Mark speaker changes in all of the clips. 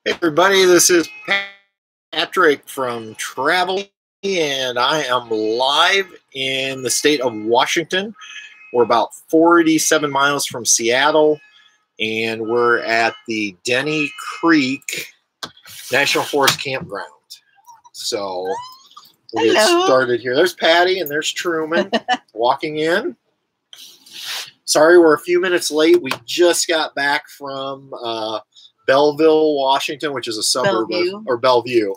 Speaker 1: Hey everybody, this is Patrick from Travel, and I am live in the state of Washington. We're about 47 miles from Seattle, and we're at the Denny Creek National Forest Campground. So we'll get started here. There's Patty and there's Truman walking in. Sorry we're a few minutes late. We just got back from Belleville, Washington, which is a suburb of Bellevue,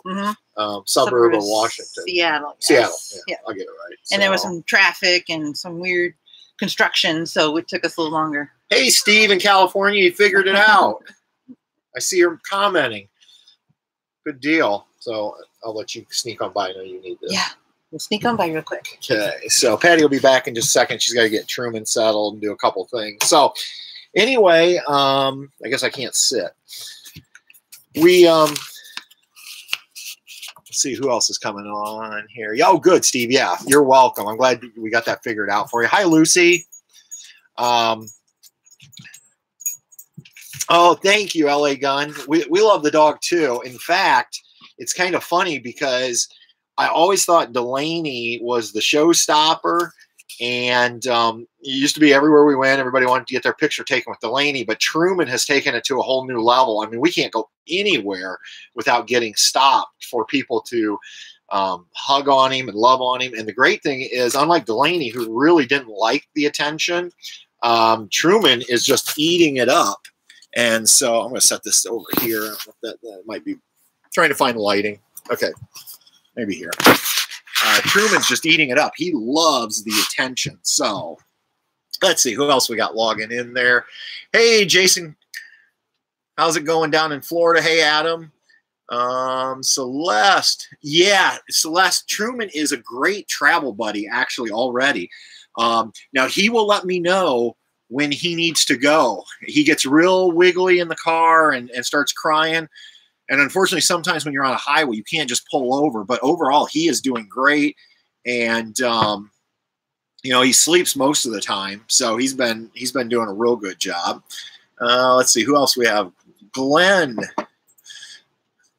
Speaker 1: suburb of Washington.
Speaker 2: Seattle. Yes.
Speaker 1: Seattle. Yeah,
Speaker 2: Yeah.
Speaker 1: I'll get it right.
Speaker 2: And there was some traffic and some weird construction, so it took us a little longer.
Speaker 1: Hey, Steve in California, you figured it out. I see you're commenting. Good deal. So I'll let you sneak on by. I know you need this.
Speaker 2: Yeah, we'll sneak on by real quick.
Speaker 1: Okay, so Patty will be back in just a second. She's got to get Truman settled and do a couple things. So anyway, I guess I can't sit. We let's see who else is coming on here. Oh, good, Steve. Yeah, you're welcome. I'm glad we got that figured out for you. Hi, Lucy. Oh, thank you, LA Gun. We love the dog too. In fact, it's kind of funny because I always thought Delaney was the showstopper, and it used to be everywhere we went, everybody wanted to get their picture taken with Delaney, but Truman has taken it to a whole new level. I mean, we can't go anywhere without getting stopped for people to hug on him and love on him. And the great thing is, unlike Delaney, who really didn't like the attention, Truman is just eating it up. And so I'm going to set this over here. That might be trying to find lighting. Okay, maybe here. Truman's just eating it up. He loves the attention. So let's see who else we got logging in there. Hey, Jason. How's it going down in Florida? Hey, Adam. Celeste. Yeah, Celeste. Truman is a great travel buddy, actually, already. Now, he will let me know when he needs to go. He gets real wiggly in the car and starts crying. And unfortunately, sometimes when you're on a highway, you can't just pull over. But overall, he is doing great. And, you know, he sleeps most of the time. So he's been doing a real good job. Let's see, who else we have? Glenn.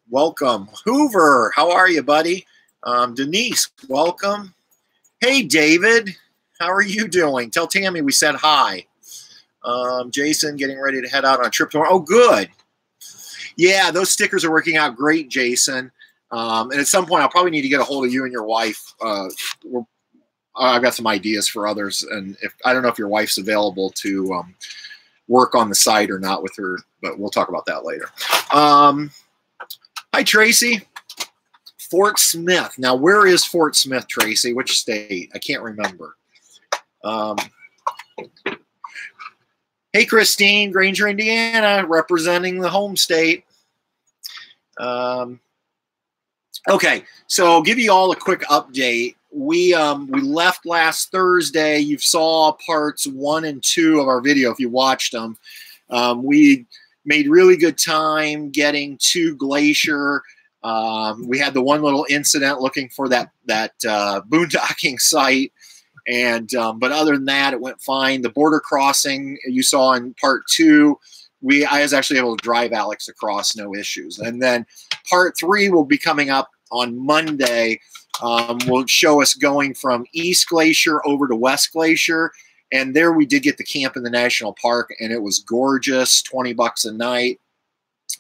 Speaker 1: Welcome. Hoover, how are you, buddy? Denise, welcome. Hey, David. How are you doing? Tell Tammy we said hi. Jason, getting ready to head out on a trip tomorrow. Oh, good. Yeah, those stickers are working out great, Jason. And at some point, I'll probably need to get a hold of you and your wife. I've got some ideas for others, and I don't know if your wife's available to work on the site or not with her, but we'll talk about that later. Hi, Tracy. Fort Smith. Now, where is Fort Smith, Tracy? Which state? I can't remember. Hey, Christine, Granger, Indiana, representing the home state. Okay, so I'll give you all a quick update. We left last Thursday. You saw parts 1 and 2 of our video if you watched them. We made really good time getting to Glacier. We had the one little incident looking for that boondocking site. And but other than that, it went fine. The border crossing you saw in part 2, I was actually able to drive Alex across, no issues. And then part 3 will be coming up on Monday. Will show us going from East Glacier over to West Glacier. And there we did get the camp in the national park, and it was gorgeous, $20 a night.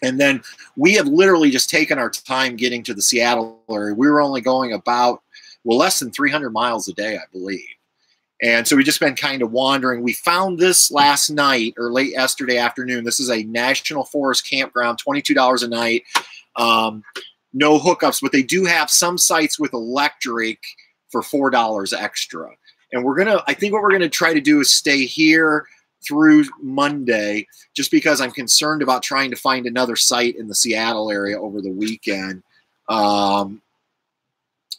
Speaker 1: And then we have literally just taken our time getting to the Seattle area. We were only going about, well, less than 300 miles a day, I believe. And so we just been kind of wandering. We found this last night or late yesterday afternoon. This is a National Forest campground, $22 a night. No hookups, but they do have some sites with electric for $4 extra. And I think what we're going to try to do is stay here through Monday, just because I'm concerned about trying to find another site in the Seattle area over the weekend.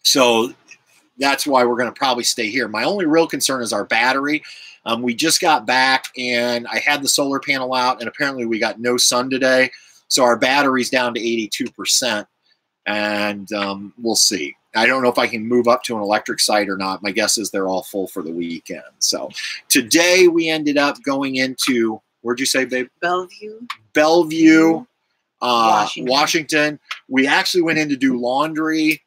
Speaker 1: So that's why we're going to probably stay here. My only real concern is our battery. We just got back, and I had the solar panel out, and apparently we got no sun today. So our battery's down to 82%, and we'll see. I don't know if I can move up to an electric site or not. My guess is they're all full for the weekend. So today we ended up going into, where'd you say, babe?
Speaker 2: Bellevue.
Speaker 1: Bellevue. Washington. We actually went in to do laundry,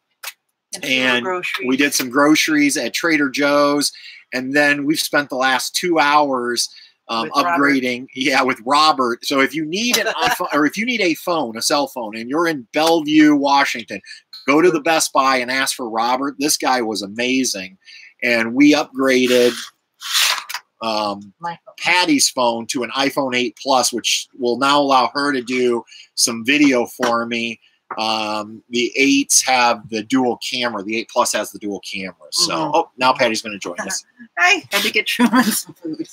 Speaker 1: and we did some groceries at Trader Joe's. And then we've spent the last 2 hours upgrading. Robert. Yeah, with Robert. So if you need an iPhone, or if you need a phone, a cell phone, and you're in Bellevue, Washington, go to the Best Buy and ask for Robert. This guy was amazing. And we upgraded Patty's phone to an iPhone 8 Plus, which will now allow her to do some video for me. The 8s have the dual camera. The 8 Plus has the dual camera. So, now Patty's going to join us.
Speaker 2: I had to get Truman some food.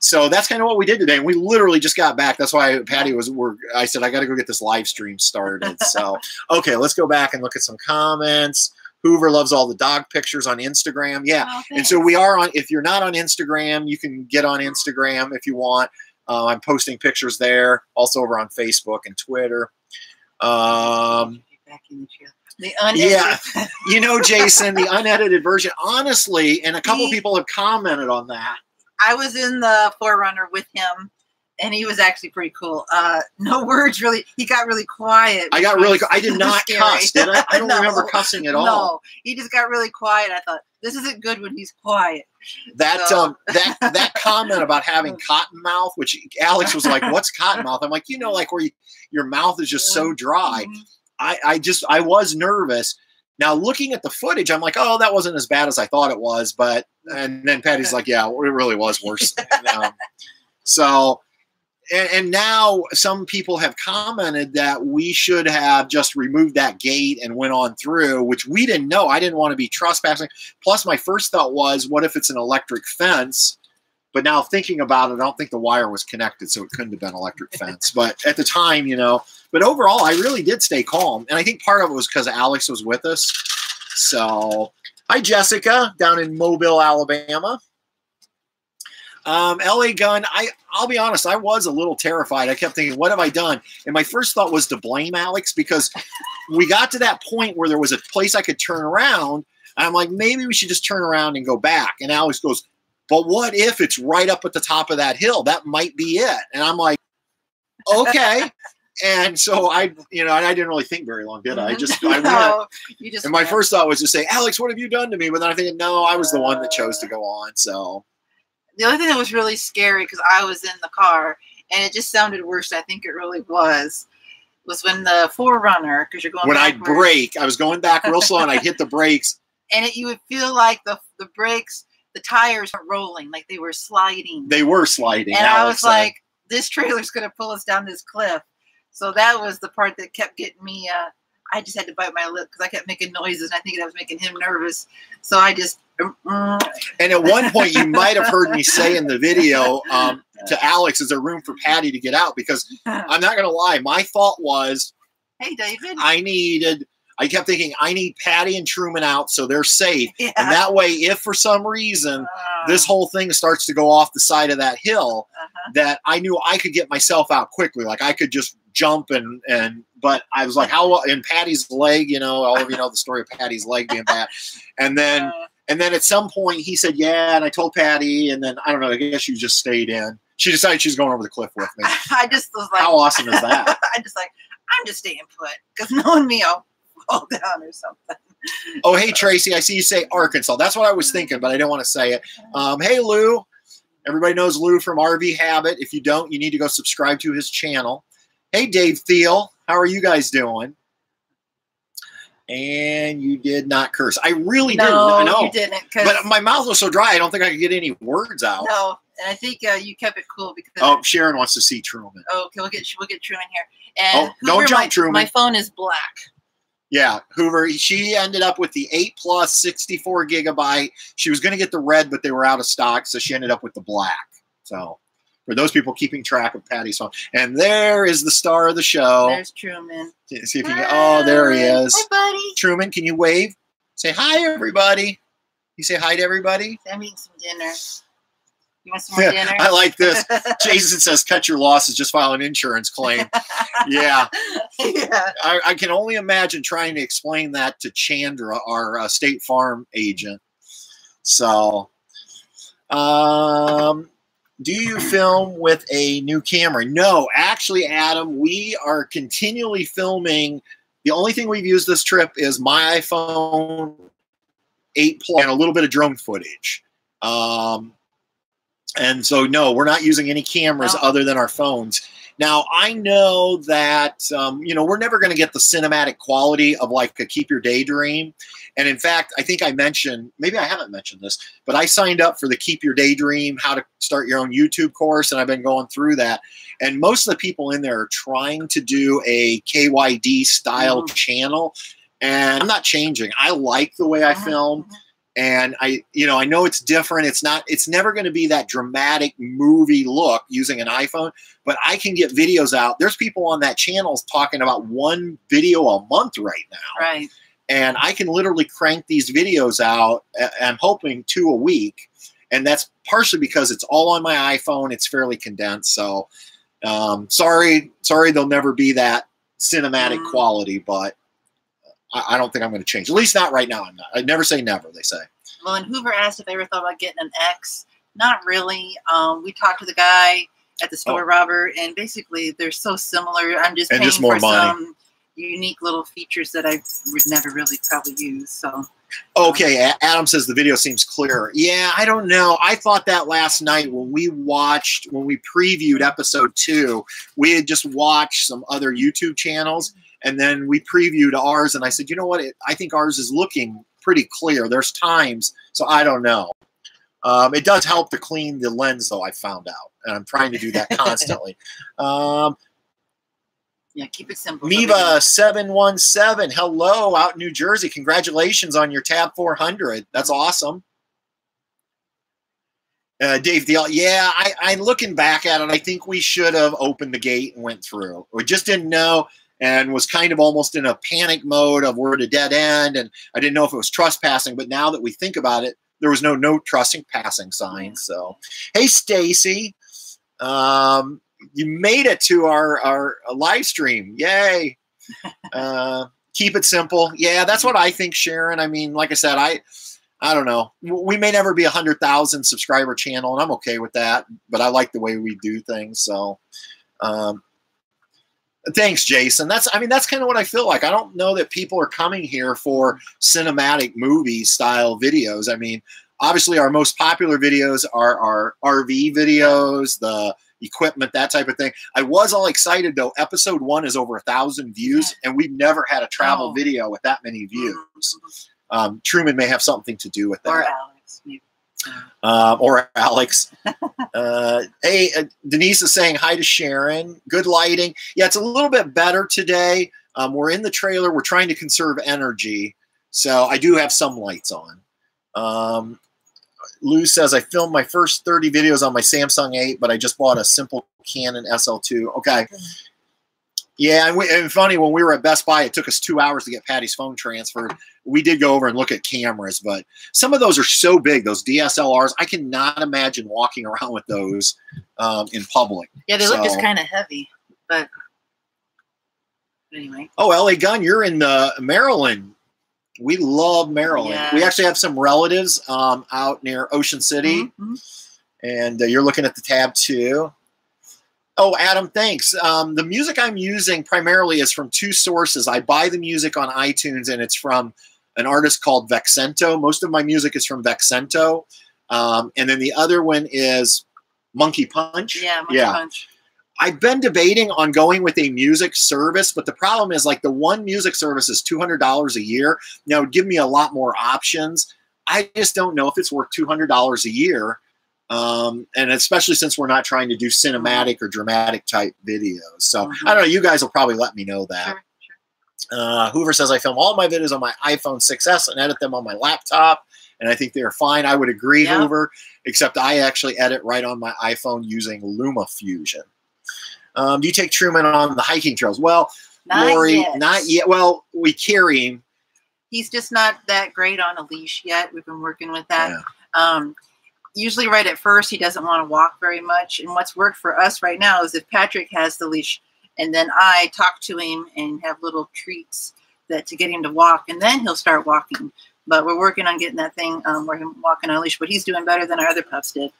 Speaker 1: So that's kind of what we did today. And we literally just got back. That's why Patty I said, I got to go get this live stream started. So, okay, let's go back and look at some comments. Hoover loves all the dog pictures on Instagram. Yeah. Oh, and so we are on, if you're not on Instagram, you can get on Instagram if you want. I'm posting pictures there, also over on Facebook and Twitter. The unedited. Yeah, Jason, the unedited version, honestly, and a couple people have commented on that.
Speaker 2: I was in the 4Runner with him, and he was actually pretty cool. No words, really. He got really quiet. I did not cuss, did I? I don't remember cussing at all. No, he just got really quiet. I thought, this isn't good when he's quiet. That comment about having cotton mouth, which Alex was like, what's cotton mouth? I'm like, like where your mouth is just so dry. I was nervous. Now looking at the footage, I'm like, oh, that wasn't as bad as I thought it was. And then Patty's like, yeah, it really was worse. So, and now some people have commented that we should have just removed that gate and went on through, which we didn't know. I didn't want to be trespassing. Plus, my first thought was, what if it's an electric fence? But now thinking about it, I don't think the wire was connected, so it couldn't have been electric fence. But at the time, but overall, I really did stay calm. And I think part of it was because Alex was with us. So, hi, Jessica, down in Mobile, Alabama. LA Gun, I'll be honest, I was a little terrified. I kept thinking, what have I done? And my first thought was to blame Alex, because we got to that point where there was a place I could turn around. And I'm like, maybe we should just turn around and go back. And Alex goes, but what if it's right up at the top of that hill? That might be it. And I'm like, okay. And so I didn't really think very long, did I? I went. And my first thought was to say, Alex, what have you done to me? But then I think, no, I was the one that chose to go on. So. The only thing that was really scary, because I was in the car, and it just sounded worse than I think it really was when the 4Runner, because you're going
Speaker 1: when backwards. I'd brake, I was going back real slow, and I hit the brakes.
Speaker 2: And you would feel like the brakes, the tires weren't rolling, like they were sliding.
Speaker 1: They were sliding.
Speaker 2: And I was like, this trailer's going to pull us down this cliff. So that was the part that kept getting me. I just had to bite my lip because I kept making noises, and I think that was making him nervous. So I just.
Speaker 1: And at one point, you might have heard me say in the video to Alex, is there room for Patty to get out? Because I'm not going to lie, my thought was,
Speaker 2: hey, David.
Speaker 1: I kept thinking, I need Patty and Truman out so they're safe. Yeah. And that way, if for some reason this whole thing starts to go off the side of that hill, that I knew I could get myself out quickly. Like I could just jump but I was like, how, in Patty's leg, all of you know the story of Patty's leg being bad. And then at some point he said, yeah, and I told Patty, and then I don't know, I guess she just stayed in. She decided she was going over the cliff with me.
Speaker 2: I just was like,
Speaker 1: how awesome is that?
Speaker 2: I'm just staying put, because knowing me, I'll fall down or something.
Speaker 1: Oh, hey, Tracy, I see you say Arkansas. That's what I was thinking, but I didn't want to say it. Hey, Lou. Everybody knows Lou from RV Habit. If you don't, you need to go subscribe to his channel. Hey, Dave Thiel. How are you guys doing? And you did not curse. I really didn't. I know.
Speaker 2: You didn't.
Speaker 1: But my mouth was so dry, I don't think I could get any words out.
Speaker 2: No, and I think you kept it cool because.
Speaker 1: Oh, Sharon wants to see Truman.
Speaker 2: Oh, okay, we'll get Truman here. And
Speaker 1: don't jump, Truman.
Speaker 2: My phone is black.
Speaker 1: Yeah, Hoover. She ended up with the 8 Plus 64 gigabyte. She was going to get the red, but they were out of stock, so she ended up with the black. So. For those people keeping track of Patty's phone. And there is the star of the show.
Speaker 2: There's Truman.
Speaker 1: See if you can. Oh, there he is.
Speaker 2: Hi, buddy.
Speaker 1: Truman, can you wave? Say hi, everybody. You say hi to everybody?
Speaker 2: I'm eating some dinner. You want some more dinner?
Speaker 1: I like this. Jason says, cut your losses, just file an insurance claim. Yeah.
Speaker 2: Yeah.
Speaker 1: I can only imagine trying to explain that to Chandra, our State Farm agent. So, Do you film with a new camera? No, actually, Adam, we are continually filming. The only thing we've used this trip is my iPhone 8 Plus and a little bit of drone footage. And so, no, we're not using any cameras other than our phones. Now, I know that, you know, we're never going to get the cinematic quality of like a Keep Your Daydream. And in fact, I think I mentioned, maybe I haven't mentioned this, but I signed up for the Keep Your Daydream, How to Start Your Own YouTube course, and I've been going through that. And most of the people in there are trying to do a KYD style channel. And I'm not changing. I like the way I film. And I know it's different. It's never going to be that dramatic movie look using an iPhone, but I can get videos out. There's people on that channel talking about 1 video a month right now.
Speaker 2: Right.
Speaker 1: And I can literally crank these videos out. I'm hoping 2 a week. And that's partially because it's all on my iPhone. It's fairly condensed. So sorry, they'll never be that cinematic quality, but I don't think I'm going to change. At least not right now. I'm not. I never say never, they say.
Speaker 2: Well, and Hoover asked if I ever thought about getting an X. Not really. We talked to the guy at the store, Robert, and basically they're so similar. I'm just paying for some unique little features that I would never really probably use. So.
Speaker 1: Okay, Adam says the video seems clearer. Yeah, I don't know. I thought that last night when we previewed episode 2, we had just watched some other YouTube channels. And then we previewed ours, and I said, you know what? I think ours is looking pretty clear. There's times, so I don't know. It does help to clean the lens, though, I found out. And I'm trying to do that constantly.
Speaker 2: Yeah, keep it simple.
Speaker 1: Miva717, hello, out in New Jersey. Congratulations on your Tab 400. That's awesome. Dave Deal, yeah, I'm looking back at it. I think we should have opened the gate and went through. We just didn't know. And was kind of almost in a panic mode of we're at a dead end, and I didn't know if it was trespassing. But now that we think about it, there was no trespassing sign. So, hey, Stacy, you made it to our live stream. Yay! Keep it simple. Yeah, that's what I think, Sharon. I mean, like I said, I don't know. We may never be 100,000 subscriber channel, and I'm okay with that. But I like the way we do things. So. Thanks, Jason. That's kind of what I feel like. I don't know that people are coming here for cinematic movie style videos. I mean, obviously our most popular videos are our RV videos, the equipment, that type of thing. I was all excited though. Episode 1 is over 1,000 views, and we've never had a travel video with that many views. Truman may have something to do with that.
Speaker 2: Or Alex, maybe.
Speaker 1: Or Alex. Hey, Denise is saying hi to Sharon. Good lighting. Yeah, it's a little bit better today. We're in the trailer. We're trying to conserve energy. So I do have some lights on. Lou says, I filmed my first 30 videos on my Samsung 8, but I just bought a simple Canon SL2. Okay. Yeah, and funny, when we were at Best Buy, it took us 2 hours to get Patty's phone transferred. We did go over and look at cameras, but some of those are so big, those DSLRs, I cannot imagine walking around with those in public.
Speaker 2: Yeah, they look just kind of heavy, but anyway.
Speaker 1: Oh, LA Gun, you're in Maryland. We love Maryland. Yeah. We actually have some relatives out near Ocean City, and you're looking at the tab too. Oh, Adam, thanks. The music I'm using primarily is from 2 sources. I buy the music on iTunes, and it's from an artist called Vexento. Most of my music is from Vexento. And then the other one is Monkey Punch.
Speaker 2: Yeah, Monkey Punch.
Speaker 1: I've been debating on going with a music service, but the problem is like the one music service is $200 a year. Now, it would give me a lot more options. I just don't know if it's worth $200 a year. And especially since we're not trying to do cinematic or dramatic type videos. So I don't know. You guys will probably let me know that. Sure. Hoover says, I film all my videos on my iPhone 6S and edit them on my laptop. And I think they are fine. I would agree, Hoover, except I actually edit right on my iPhone using LumaFusion. Do you take Truman on the hiking trails? Well, Lori, not yet. Well, we carry him.
Speaker 2: He's just not that great on a leash yet. We've been working with that. Yeah. Usually right at first, he doesn't want to walk very much. And what's worked for us right now is if Patrick has the leash and then I talk to him and have little treats to get him to walk, and then he'll start walking. But we're working on getting that thing where he's walking on a leash, but he's doing better than our other pups did.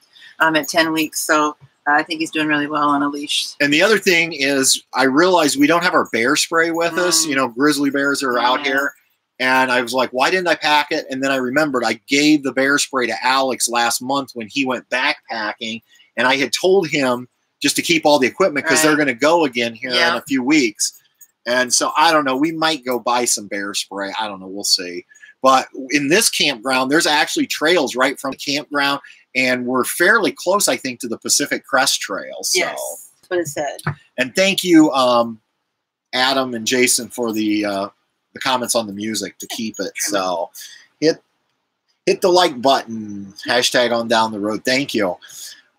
Speaker 2: at 10 weeks. So I think he's doing really well on a leash.
Speaker 1: And the other thing is, I realized we don't have our bear spray with us. You know, grizzly bears are out here. And I was like, why didn't I pack it? And then I remembered I gave the bear spray to Alex last month when he went backpacking. And I had told him just to keep all the equipment because they're going to go again here in a few weeks. And so I don't know. We might go buy some bear spray. I don't know. We'll see. But in this campground, there's actually trails right from the campground. And we're fairly close, I think, to the Pacific Crest Trail. So.
Speaker 2: Yes, that's what it said.
Speaker 1: And thank you, Adam and Jason, for the comments on the music to keep it. So hit the like button, hashtag on down the road. Thank you.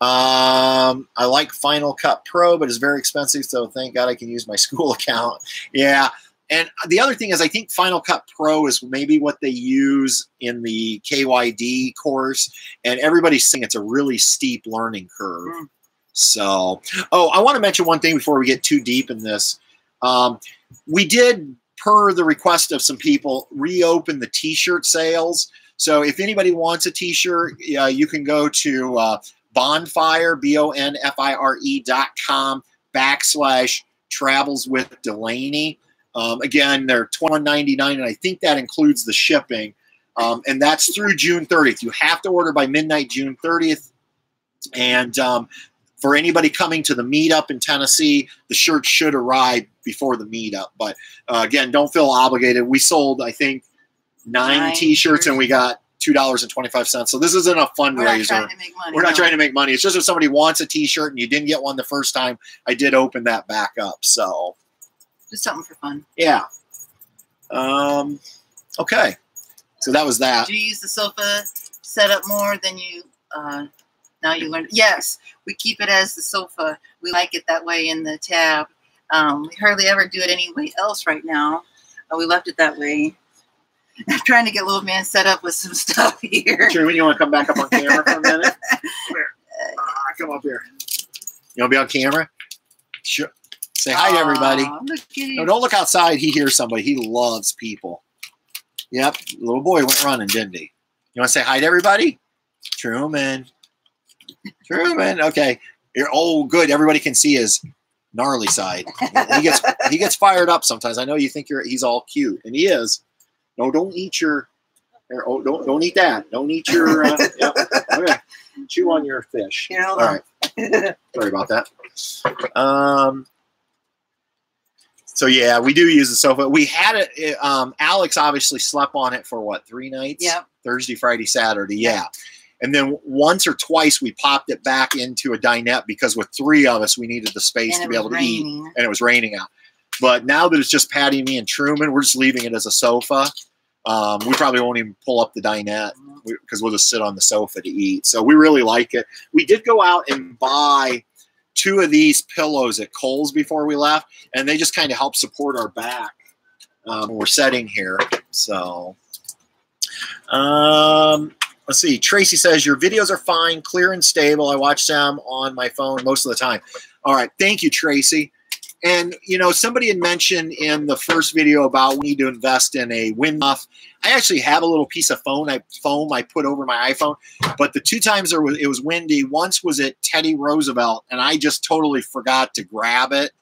Speaker 1: I like Final Cut Pro, but it's very expensive. So thank God I can use my school account. Yeah. And the other thing is I think Final Cut Pro is maybe what they use in the KYD course. And everybody's saying it's a really steep learning curve. So, I want to mention one thing before we get too deep in this. We did, per the request of some people, reopen the t-shirt sales. So if anybody wants a t-shirt, you can go to bonfire, bonfire.com/travels with Delaney. Again, they're $21.99, and I think that includes the shipping. And that's through June 30th. You have to order by midnight, June 30th. And for anybody coming to the meetup in Tennessee, the shirt should arrive before the meetup. But again, don't feel obligated. We sold, I think, 9 t-shirts, and we got $2.25. So this isn't a fundraiser. We're not trying to make money. It's just if somebody wants a t-shirt and you didn't get one the first time, I did open that back up. So
Speaker 2: just something for fun.
Speaker 1: Yeah. Okay. So that was that.
Speaker 2: Do you use the sofa setup more than you now you learned? Yes, we keep it as the sofa. We like it that way in the tab. We hardly ever do it any way else right now. We left it that way. I'm trying to get little man set up with some stuff here.
Speaker 1: Sure, when you want to come back up on camera for a minute? Come here. Come up here. You want to be on camera? Sure. Say hi to everybody. No, don't look outside. He hears somebody. He loves people. Yep. The little boy went running, didn't he? You want to say hi to everybody? Truman. Truman. Okay. Oh, good. Everybody can see his gnarly side. He gets fired up sometimes. I know you think he's all cute, and he is. No, don't eat your. Oh, don't eat that. Don't eat your. Yep. Okay. Chew on your fish.
Speaker 2: Yeah,
Speaker 1: all right. Sorry about that. So yeah, we do use the sofa. We had it. Alex obviously slept on it for what, 3 nights?
Speaker 2: Yeah.
Speaker 1: Thursday, Friday, Saturday. Yeah. And then once or twice we popped it back into a dinette because with 3 of us, we needed the space to be able to eat. And it was raining out. But now that it's just Patty, me, and Truman, we're just leaving it as a sofa. We probably won't even pull up the dinette because we'll just sit on the sofa to eat. So we really like it. We did go out and buy 2 of these pillows at Kohl's before we left, and they just kind of help support our back when we're sitting here. So let's see. Tracy says, your videos are fine, clear and stable. I watch them on my phone most of the time. All right. Thank you, Tracy. And, you know, somebody had mentioned in the first video about we need to invest in a wind muff. I actually have a little piece of foam I put over my iPhone, but the 2 times it was windy. Once was at Teddy Roosevelt, and I just totally forgot to grab it.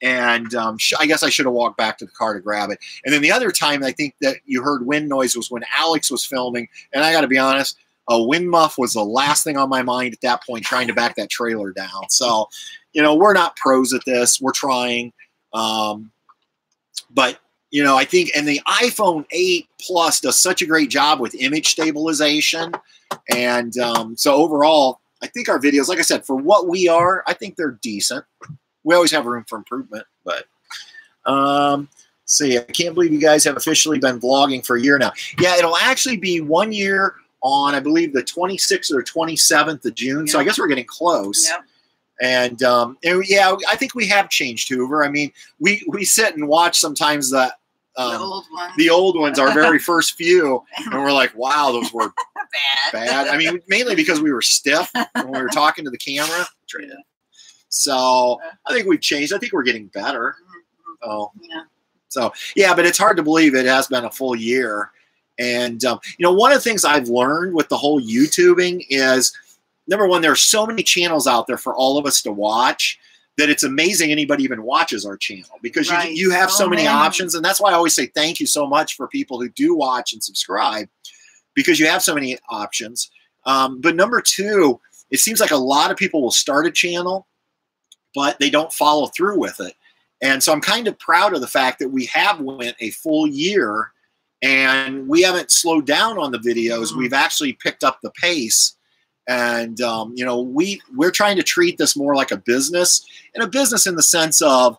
Speaker 1: And I guess I should have walked back to the car to grab it. And then the other time I think that you heard wind noise was when Alex was filming. And I got to be honest, a wind muff was the last thing on my mind at that point, trying to back that trailer down. So, you know, we're not pros at this. We're trying. But, you know, I think, and the iPhone 8 Plus does such a great job with image stabilization. And so overall, I think our videos, like I said, for what we are, I think they're decent. We always have room for improvement. But see, I can't believe you guys have officially been vlogging for a year now. Yeah, it'll actually be 1 year on, I believe, the 26th or 27th of June. Yeah. So I guess we're getting close. Yeah. And yeah, I think we have changed Hoover. I mean, we sit and watch sometimes the old ones, our very first few, and we're like, wow, those were bad. I mean, mainly because we were stiff when we were talking to the camera. So I think we've changed. I think we're getting better. Oh, yeah. So yeah, but it's hard to believe it has been a full year. And you know, one of the things I've learned with the whole YouTubing is, number one, there are so many channels out there for all of us to watch that it's amazing anybody even watches our channel, because you have so many options. And that's why I always say thank you so much for people who do watch and subscribe, because you have so many options. But number two, it seems like a lot of people will start a channel, but they don't follow through with it. And so I'm kind of proud of the fact that we have went a full year and we haven't slowed down on the videos. We've actually picked up the pace. And, you know, we're trying to treat this more like a business, and a business in the sense of,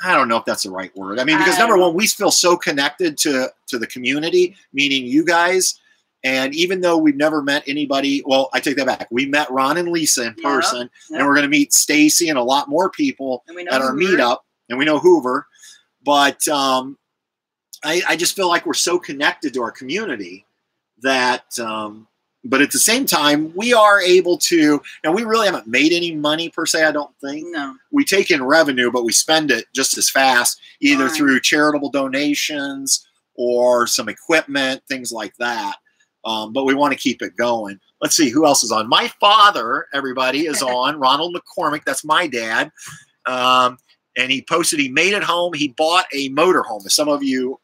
Speaker 1: I don't know if that's the right word. I mean, because number one, we feel so connected to the community, meaning you guys. And even though we've never met anybody, well, I take that back. We met Ron and Lisa in person, and we're going to meet Stacy and a lot more people at our meetup, and we know Hoover. But I just feel like we're so connected to our community that but at the same time, we are able to, and we really haven't made any money per se, I don't think. No. We take in revenue, but we spend it just as fast, either through charitable donations or some equipment, things like that. But we want to keep it going. Let's see, who else is on? My father, everybody, is on. Ronald McCormick, that's my dad. And he posted he made it home. He bought a motorhome. As some of you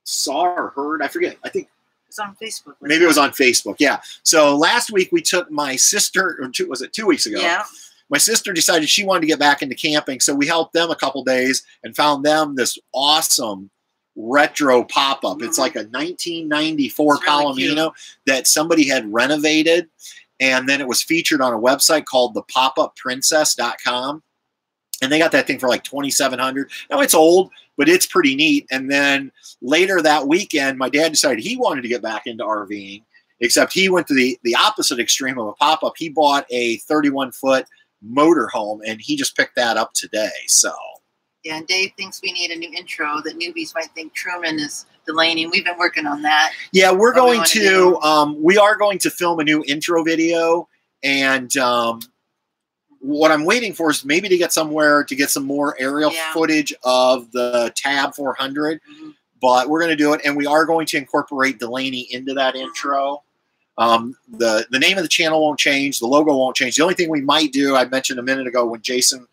Speaker 1: saw or heard, I forget. I think
Speaker 2: it's on Facebook.
Speaker 1: Maybe it was on Facebook. Yeah. So last week we took my sister, or was it 2 weeks ago? Yeah. My sister decided she wanted to get back into camping. So we helped them a couple days and found them this awesome retro pop-up. It's like a 1994 Palomino that somebody had renovated. And then it was featured on a website called thepopupprincess.com. And they got that thing for like $2,700. Now it's old, but it's pretty neat. And then later that weekend, my dad decided he wanted to get back into RVing, except he went to the opposite extreme of a pop-up. He bought a 31-foot motorhome, and he just picked that up today. So
Speaker 2: yeah, and Dave thinks we need a new intro that newbies might think Truman is Delaney, and we've been working on that.
Speaker 1: Yeah, we're going to we are going to film a new intro video, and what I'm waiting for is maybe to get somewhere to get some more aerial footage of the Tab 400, but we're going to do it, and we are going to incorporate Delaney into that intro. The name of the channel won't change. The logo won't change. The only thing we might do, I mentioned a minute ago when Jason,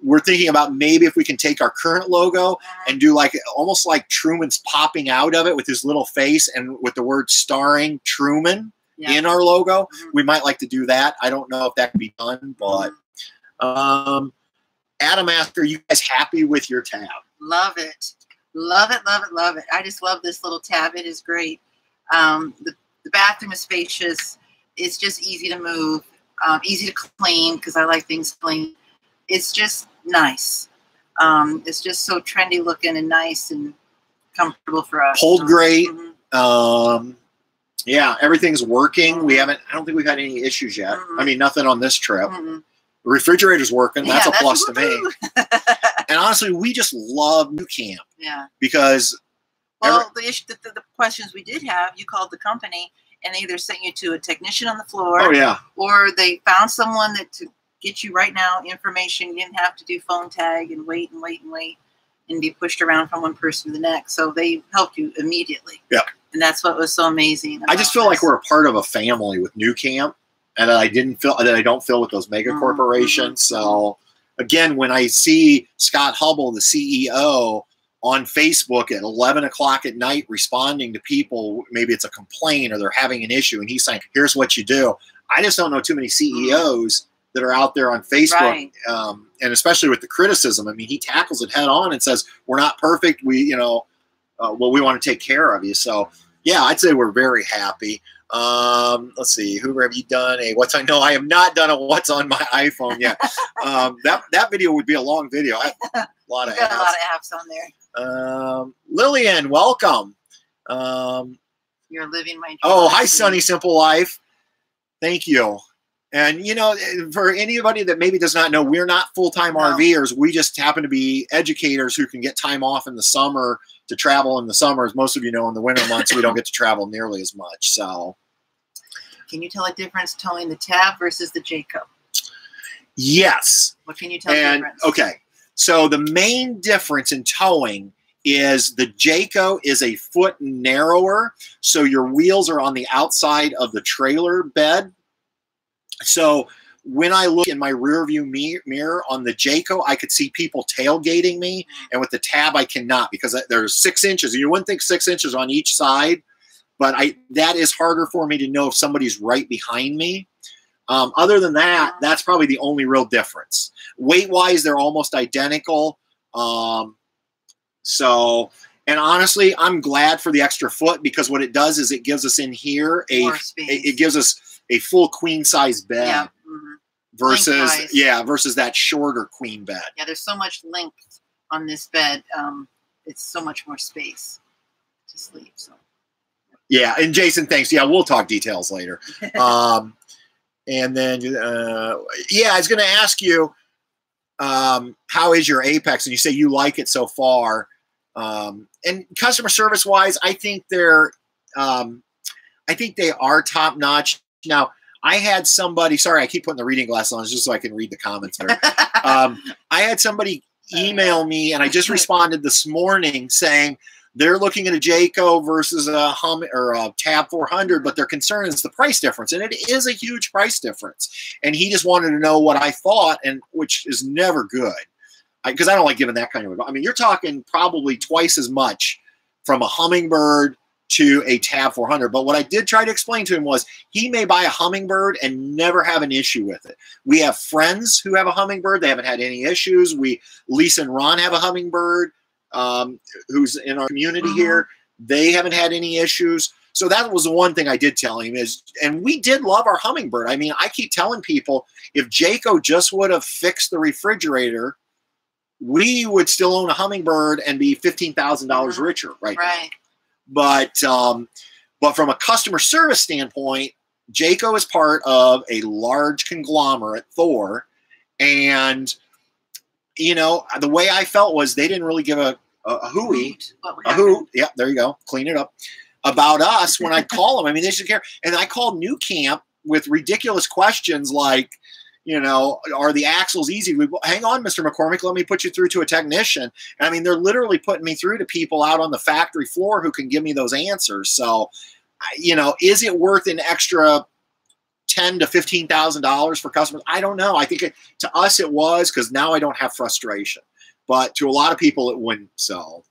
Speaker 1: we're thinking about maybe if we can take our current logo and do like almost like Truman's popping out of it with his little face and with the word starring Truman in our logo. We might like to do that. I don't know if that can be done, but Adam asked, are you guys happy with your tab?
Speaker 2: Love it. Love it, love it, love it. I just love this little tab. It is great. The bathroom is spacious. It's just easy to move, easy to clean because I like things clean. It's just nice. It's just so trendy looking and nice and comfortable for us.
Speaker 1: Hold great. Yeah, everything's working. We haven't, I don't think we've had any issues yet. I mean, nothing on this trip. The refrigerator's working. That's a plus to me. And honestly, we just love NuCamp. Yeah. Because
Speaker 2: well, the questions we did have, you called the company and they either sent you to a technician on the floor.
Speaker 1: Oh, yeah.
Speaker 2: Or they found someone that to get you right now information. You didn't have to do phone tag and wait and wait and wait and be pushed around from one person to the next. So they helped you immediately. Yeah. And that's what was so amazing.
Speaker 1: I just feel like we're a part of a family with NuCamp, and that I don't feel with those mega corporations. So again, when I see Scott Hubble, the CEO, on Facebook at 11 o'clock at night responding to people, maybe it's a complaint or they're having an issue, and he's saying, here's what you do. I just don't know too many CEOs that are out there on Facebook, and especially with the criticism. I mean, he tackles it head on and says, we're not perfect. We, well, we want to take care of you. So yeah, I'd say we're very happy. Let's see, who have you done a what's no, I have not done a what's on my iPhone yet. That video would be a long video. I have a lot of
Speaker 2: apps on there.
Speaker 1: Lillian, welcome.
Speaker 2: You're living my dream.
Speaker 1: Oh, hi, Sunny Simple Life. Thank you. And, for anybody that maybe does not know, we're not full-time RVers. We just happen to be educators who can get time off in the summer to travel in the summer. As most of you know, in the winter months, we don't get to travel nearly as much. So,
Speaker 2: can you tell a difference towing the Tab versus the Jacob?
Speaker 1: Yes.
Speaker 2: What can you tell the difference?
Speaker 1: Okay. So the main difference in towing is the Jayco is a foot narrower, so your wheels are on the outside of the trailer bed. So when I look in my rear view mirror on the Jayco, I could see people tailgating me, and with the Tab I cannot, because there's 6 inches. You wouldn't think 6 inches on each side, but that is harder for me to know if somebody's right behind me. Other than that, that's probably the only real difference. Weight-wise, they're almost identical. So, and honestly, I'm glad for the extra foot, because what it does is it gives us in here it gives us a full queen-size bed. Yeah. Versus that shorter queen bed.
Speaker 2: Yeah, there's so much length on this bed. It's so much more space to sleep. So.
Speaker 1: Yeah, and Jason, thanks. Yeah, we'll talk details later. And then, yeah, I was going to ask you, how is your Apex? And you say you like it so far. And customer service wise, I think they are top notch. Now, I had somebody, sorry, I keep putting the reading glasses on just so I can read the comments better. I had somebody email me, and I just responded this morning saying they're looking at a Jayco versus a Tab 400, but their concern is the price difference, and it is a huge price difference. And he just wanted to know what I thought, and which is never good, because I don't like giving that kind of advice. I mean, you're talking probably twice as much from a Hummingbird to a Tab 400. But what I did try to explain to him was he may buy a Hummingbird and never have an issue with it. We have friends who have a Hummingbird. They haven't had any issues. Lisa and Ron have a Hummingbird, who's in our community here. They haven't had any issues. So that was the one thing I did tell him is, and we did love our Hummingbird. I mean, I keep telling people, if Jayco just would have fixed the refrigerator, we would still own a Hummingbird and be $15,000 richer right now. But from a customer service standpoint, Jayco is part of a large conglomerate, Thor, and you know the way I felt was they didn't really give a hoot. Yeah, there you go. Clean it up about us when I call them. I mean, they should care. And I called NuCamp with ridiculous questions like, you know, are the axles easy? Hang on, Mr. McCormick, let me put you through to a technician. And I mean, they're literally putting me through to people out on the factory floor who can give me those answers. So, you know, is it worth an extra $10,000 to $15,000 for customers? I don't know. I think to us it was, because now I don't have frustration. But to a lot of people it wouldn't. So,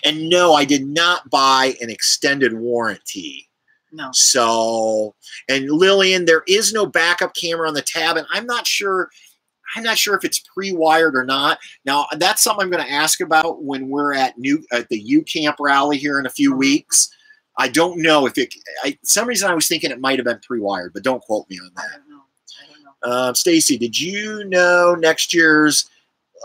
Speaker 1: and no, I did not buy an extended warranty.
Speaker 2: No.
Speaker 1: So, and Lillian, there is no backup camera on the Tab, and I'm not sure if it's pre-wired or not. Now, that's something I'm going to ask about when we're at the NuCamp rally here in a few weeks. I don't know if some reason I was thinking it might have been pre-wired, but don't quote me on that. I don't know. Stacy, did you know next year's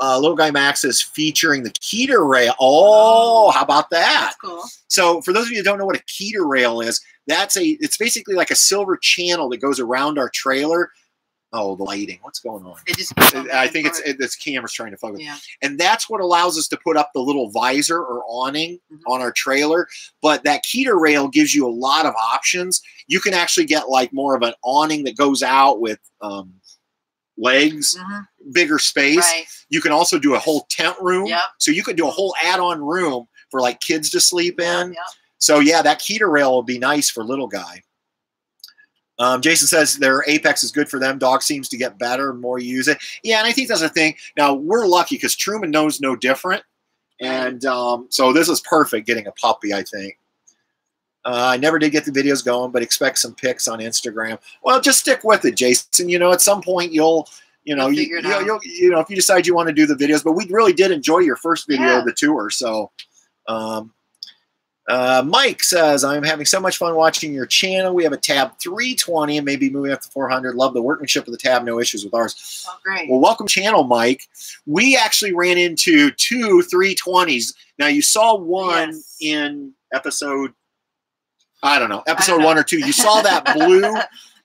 Speaker 1: Little Guy Max is featuring the Keter rail? Oh, how about that?
Speaker 2: That's cool. So
Speaker 1: for those of you who don't know what a Keter rail is, it's basically like a silver channel that goes around our trailer. Oh, the lighting. What's going on? I think it's this camera's trying to focus. Yeah. And that's what allows us to put up the little visor or awning on our trailer. But that Keter rail gives you a lot of options. You can actually get like more of an awning that goes out with legs, bigger space. Right. You can also do a whole tent room. Yep. So you could do a whole add-on room for like kids to sleep in. Yep. So yeah, that Keter rail will be nice for little guy. Jason says their Apex is good for them. Dog seems to get better the more you use it. Yeah, and I think that's the thing. Now, we're lucky because Truman knows no different. And so this is perfect getting a puppy, I think. I never did get the videos going, but expect some pics on Instagram. Well, just stick with it, Jason. You know, at some point you'll if you decide you want to do the videos. But we really did enjoy your first video of the tour. So Mike says, I'm having so much fun watching your channel. We have a Tab 320 and maybe moving up to 400. Love the workmanship of the Tab. No issues with ours.
Speaker 2: Oh, great.
Speaker 1: Well, welcome channel, Mike. We actually ran into 2 320s. Now, you saw one in episode, I don't know, episode 1 or 2. You saw that blue,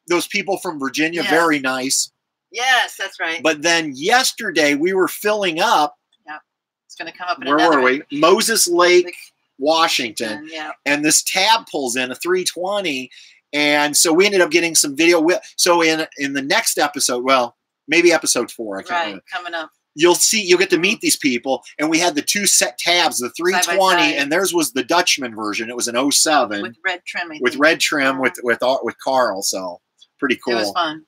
Speaker 1: those people from Virginia. Very nice.
Speaker 2: Yes, that's right.
Speaker 1: But then yesterday we were filling up.
Speaker 2: Yeah. It's going to come up in
Speaker 1: Where were we? Moses Lake, Washington. Yeah. And this Tab pulls in a 320. And so we ended up getting some video. So in the next episode, well, maybe episode 4. I can't remember.
Speaker 2: Coming up.
Speaker 1: you'll get to meet these people. And we had the 2 set tabs, the 320, and theirs was the Dutchman version. It was an 07
Speaker 2: with red trim.
Speaker 1: With red trim with Carl. So pretty cool.
Speaker 2: It was fun.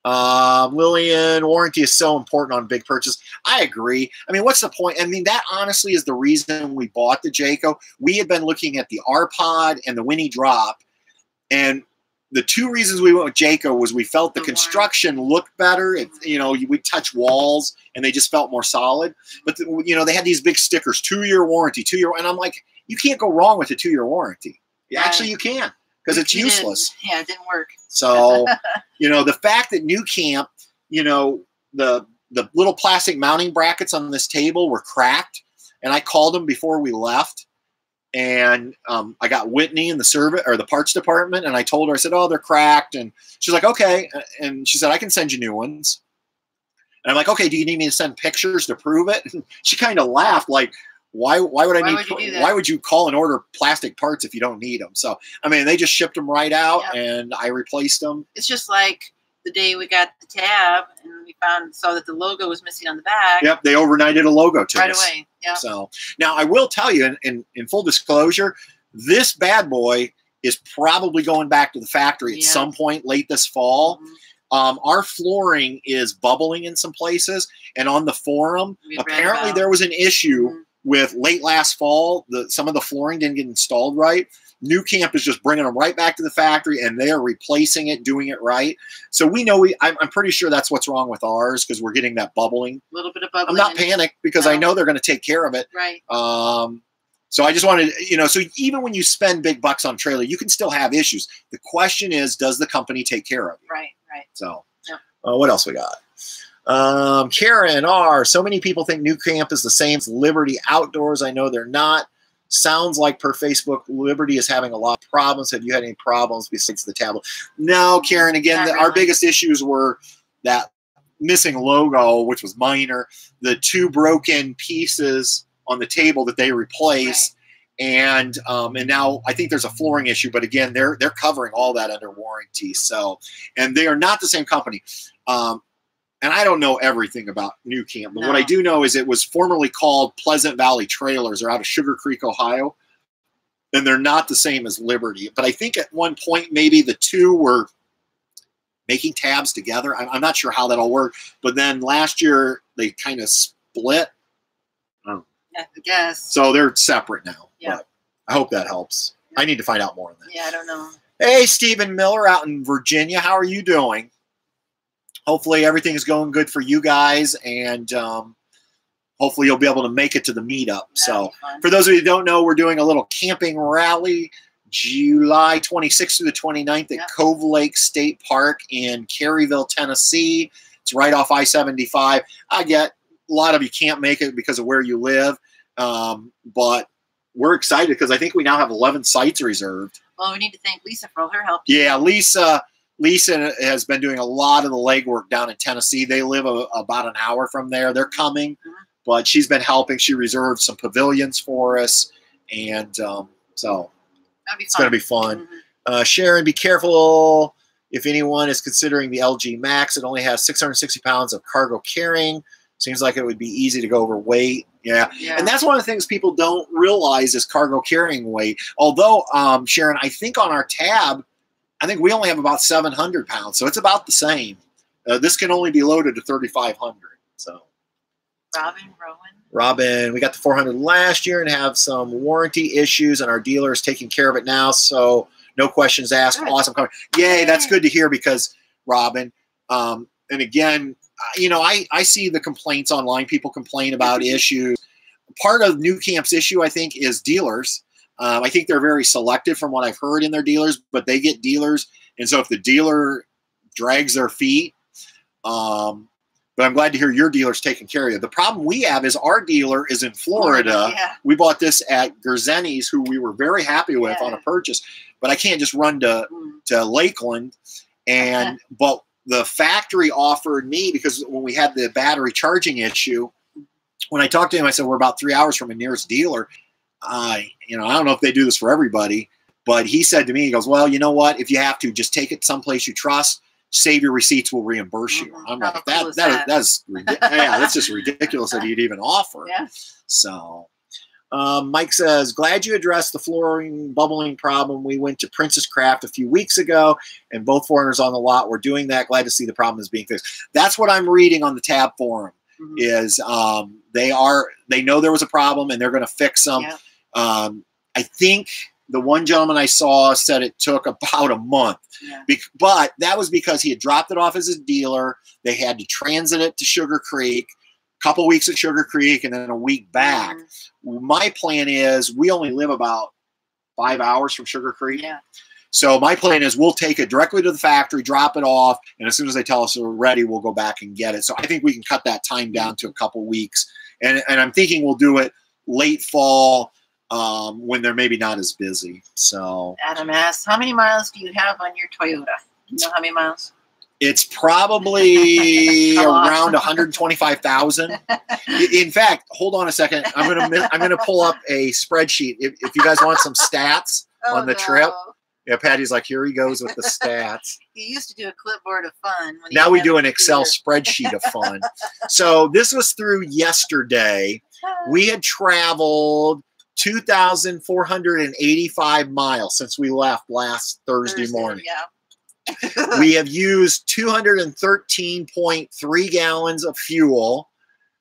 Speaker 1: Lillian, warranty is so important on big purchase. I agree. I mean, what's the point? I mean, that honestly is the reason we bought the Jayco. We had been looking at the R-Pod and the Winnie Drop, and the 2 reasons we went with Jayco was we felt the construction looked better. We'd touch walls and they just felt more solid. But they had these big stickers, 2-year warranty, 2-year, and I'm like, you can't go wrong with a 2-year warranty. Actually, you can, because it's useless.
Speaker 2: Yeah, it didn't work.
Speaker 1: So, the fact that NuCamp, the little plastic mounting brackets on this table were cracked, and I called them before we left, and I got Whitney in the parts department, and I told her, I said, oh, they're cracked, and she's like, okay, and she said, I can send you new ones. And I'm like, okay, do you need me to send pictures to prove it? And she kind of laughed, like, why would you call and order plastic parts if you don't need them? So, I mean, they just shipped them right out, and I replaced them.
Speaker 2: It's just like the day we got the tab, and we saw that the logo was missing on the back.
Speaker 1: Yep, they overnighted a logo to us.
Speaker 2: Right away, yeah.
Speaker 1: So, now I will tell you, in full disclosure, this bad boy is probably going back to the factory at some point late this fall. Mm-hmm. Our flooring is bubbling in some places, and on the forum, apparently there was an issue with late last fall. Some of the flooring didn't get installed right. NuCamp is just bringing them right back to the factory, and they are replacing it, doing it right. So we know I'm pretty sure that's what's wrong with ours, because we're getting that bubbling.
Speaker 2: A little bit of bubbling.
Speaker 1: I'm not panicked, because I know they're going to take care of it.
Speaker 2: Right.
Speaker 1: So I just wanted, so even when you spend big bucks on a trailer, you can still have issues. The question is, does the company take care of you?
Speaker 2: Right.
Speaker 1: So what else we got? Karen R. So many people think NuCamp is the same as Liberty Outdoors. I know they're not. Sounds like per Facebook, Liberty is having a lot of problems. Have you had any problems besides the tablet? No, Karen. Again, our biggest issues were that missing logo, which was minor, the 2 broken pieces on the table that they replaced, and now I think there's a flooring issue. But again, they're covering all that under warranty. So, and they are not the same company. And I don't know everything about NuCamp, but what I do know is it was formerly called Pleasant Valley Trailers. They're out of Sugar Creek, Ohio. And they're not the same as Liberty. But I think at one point, maybe the 2 were making tabs together. I'm not sure how that all worked. But then last year, they kind of split.
Speaker 2: I guess.
Speaker 1: So they're separate now.
Speaker 2: Yeah.
Speaker 1: But I hope that helps. I need to find out more on that.
Speaker 2: Yeah, I don't know.
Speaker 1: Hey, Stephen Miller out in Virginia. How are you doing? Hopefully everything is going good for you guys, and hopefully you'll be able to make it to the meetup. So for those of you who don't know, we're doing a little camping rally July 26th through the 29th at Cove Lake State Park in Caryville, Tennessee. It's right off I-75. I get a lot of you can't make it because of where you live, but we're excited because I think we now have 11 sites reserved.
Speaker 2: Well, we need to thank Lisa for all her help.
Speaker 1: Yeah, Lisa has been doing a lot of the legwork down in Tennessee. They live about an hour from there. They're coming, but she's been helping. She reserved some pavilions for us, and so it's going to be fun. Sharon, be careful if anyone is considering the LG Max. It only has 660 pounds of cargo carrying. Seems like it would be easy to go overweight. Yeah. And that's one of the things people don't realize is cargo carrying weight. Although, Sharon, I think on our tab, I think we only have about 700 pounds, so it's about the same. This can only be loaded to 3,500. So, Robin, we got the 400 last year and have some warranty issues, and our dealer is taking care of it now. So, no questions asked. Good. Awesome. Yay, that's good to hear because, Robin, and again, I see the complaints online. People complain about issues. Part of NuCamp's issue, I think, is dealers. I think they're very selective from what I've heard in their dealers, but they get dealers. And so if the dealer drags their feet, but I'm glad to hear your dealer's taking care of you. The problem we have is our dealer is in Florida. Yeah. We bought this at Gerzenny's, who we were very happy with on a purchase, but I can't just run to Lakeland. And, but the factory offered me, because when we had the battery charging issue, when I talked to him, I said, we're about 3 hours from a nearest dealer. I don't know if they do this for everybody, but he said to me, he goes, well, you know what? If you have to, just take it someplace you trust. save your receipts, we'll reimburse you. I'm like, that's yeah, that's just ridiculous that you'd even offer.
Speaker 2: Yeah.
Speaker 1: So Mike says, glad you addressed the flooring bubbling problem. We went to Princess Craft a few weeks ago, and both foreigners on the lot were doing that. Glad to see the problem is being fixed. That's what I'm reading on the Tab forum. Is they know there was a problem and they're going to fix them.
Speaker 2: Yeah.
Speaker 1: I think the one gentleman I saw said it took about a month,
Speaker 2: yeah.
Speaker 1: But that was because he had dropped it off as a dealer. They had to transit it to Sugar Creek, a couple weeks at Sugar Creek, and then a week back. My plan is we only live about 5 hours from Sugar Creek.
Speaker 2: Yeah.
Speaker 1: So my plan is we'll take it directly to the factory, drop it off, and as soon as they tell us we're ready, we'll go back and get it. So I think we can cut that time down to a couple weeks. And I'm thinking we'll do it late fall when they're maybe not as busy. So
Speaker 2: Adam asks, how many miles do you have on your Toyota? You know how many miles?
Speaker 1: It's probably around 125,000. In fact, hold on a second. I'm gonna pull up a spreadsheet. If you guys want some stats on the trip. Yeah, Patty's like, here he goes with the stats.
Speaker 2: He used to do a clipboard of fun.
Speaker 1: Now we do an Excel spreadsheet of fun. So this was through yesterday. We had traveled 2,485 miles since we left last Thursday morning.
Speaker 2: Yeah.
Speaker 1: We have used 213.3 gallons of fuel.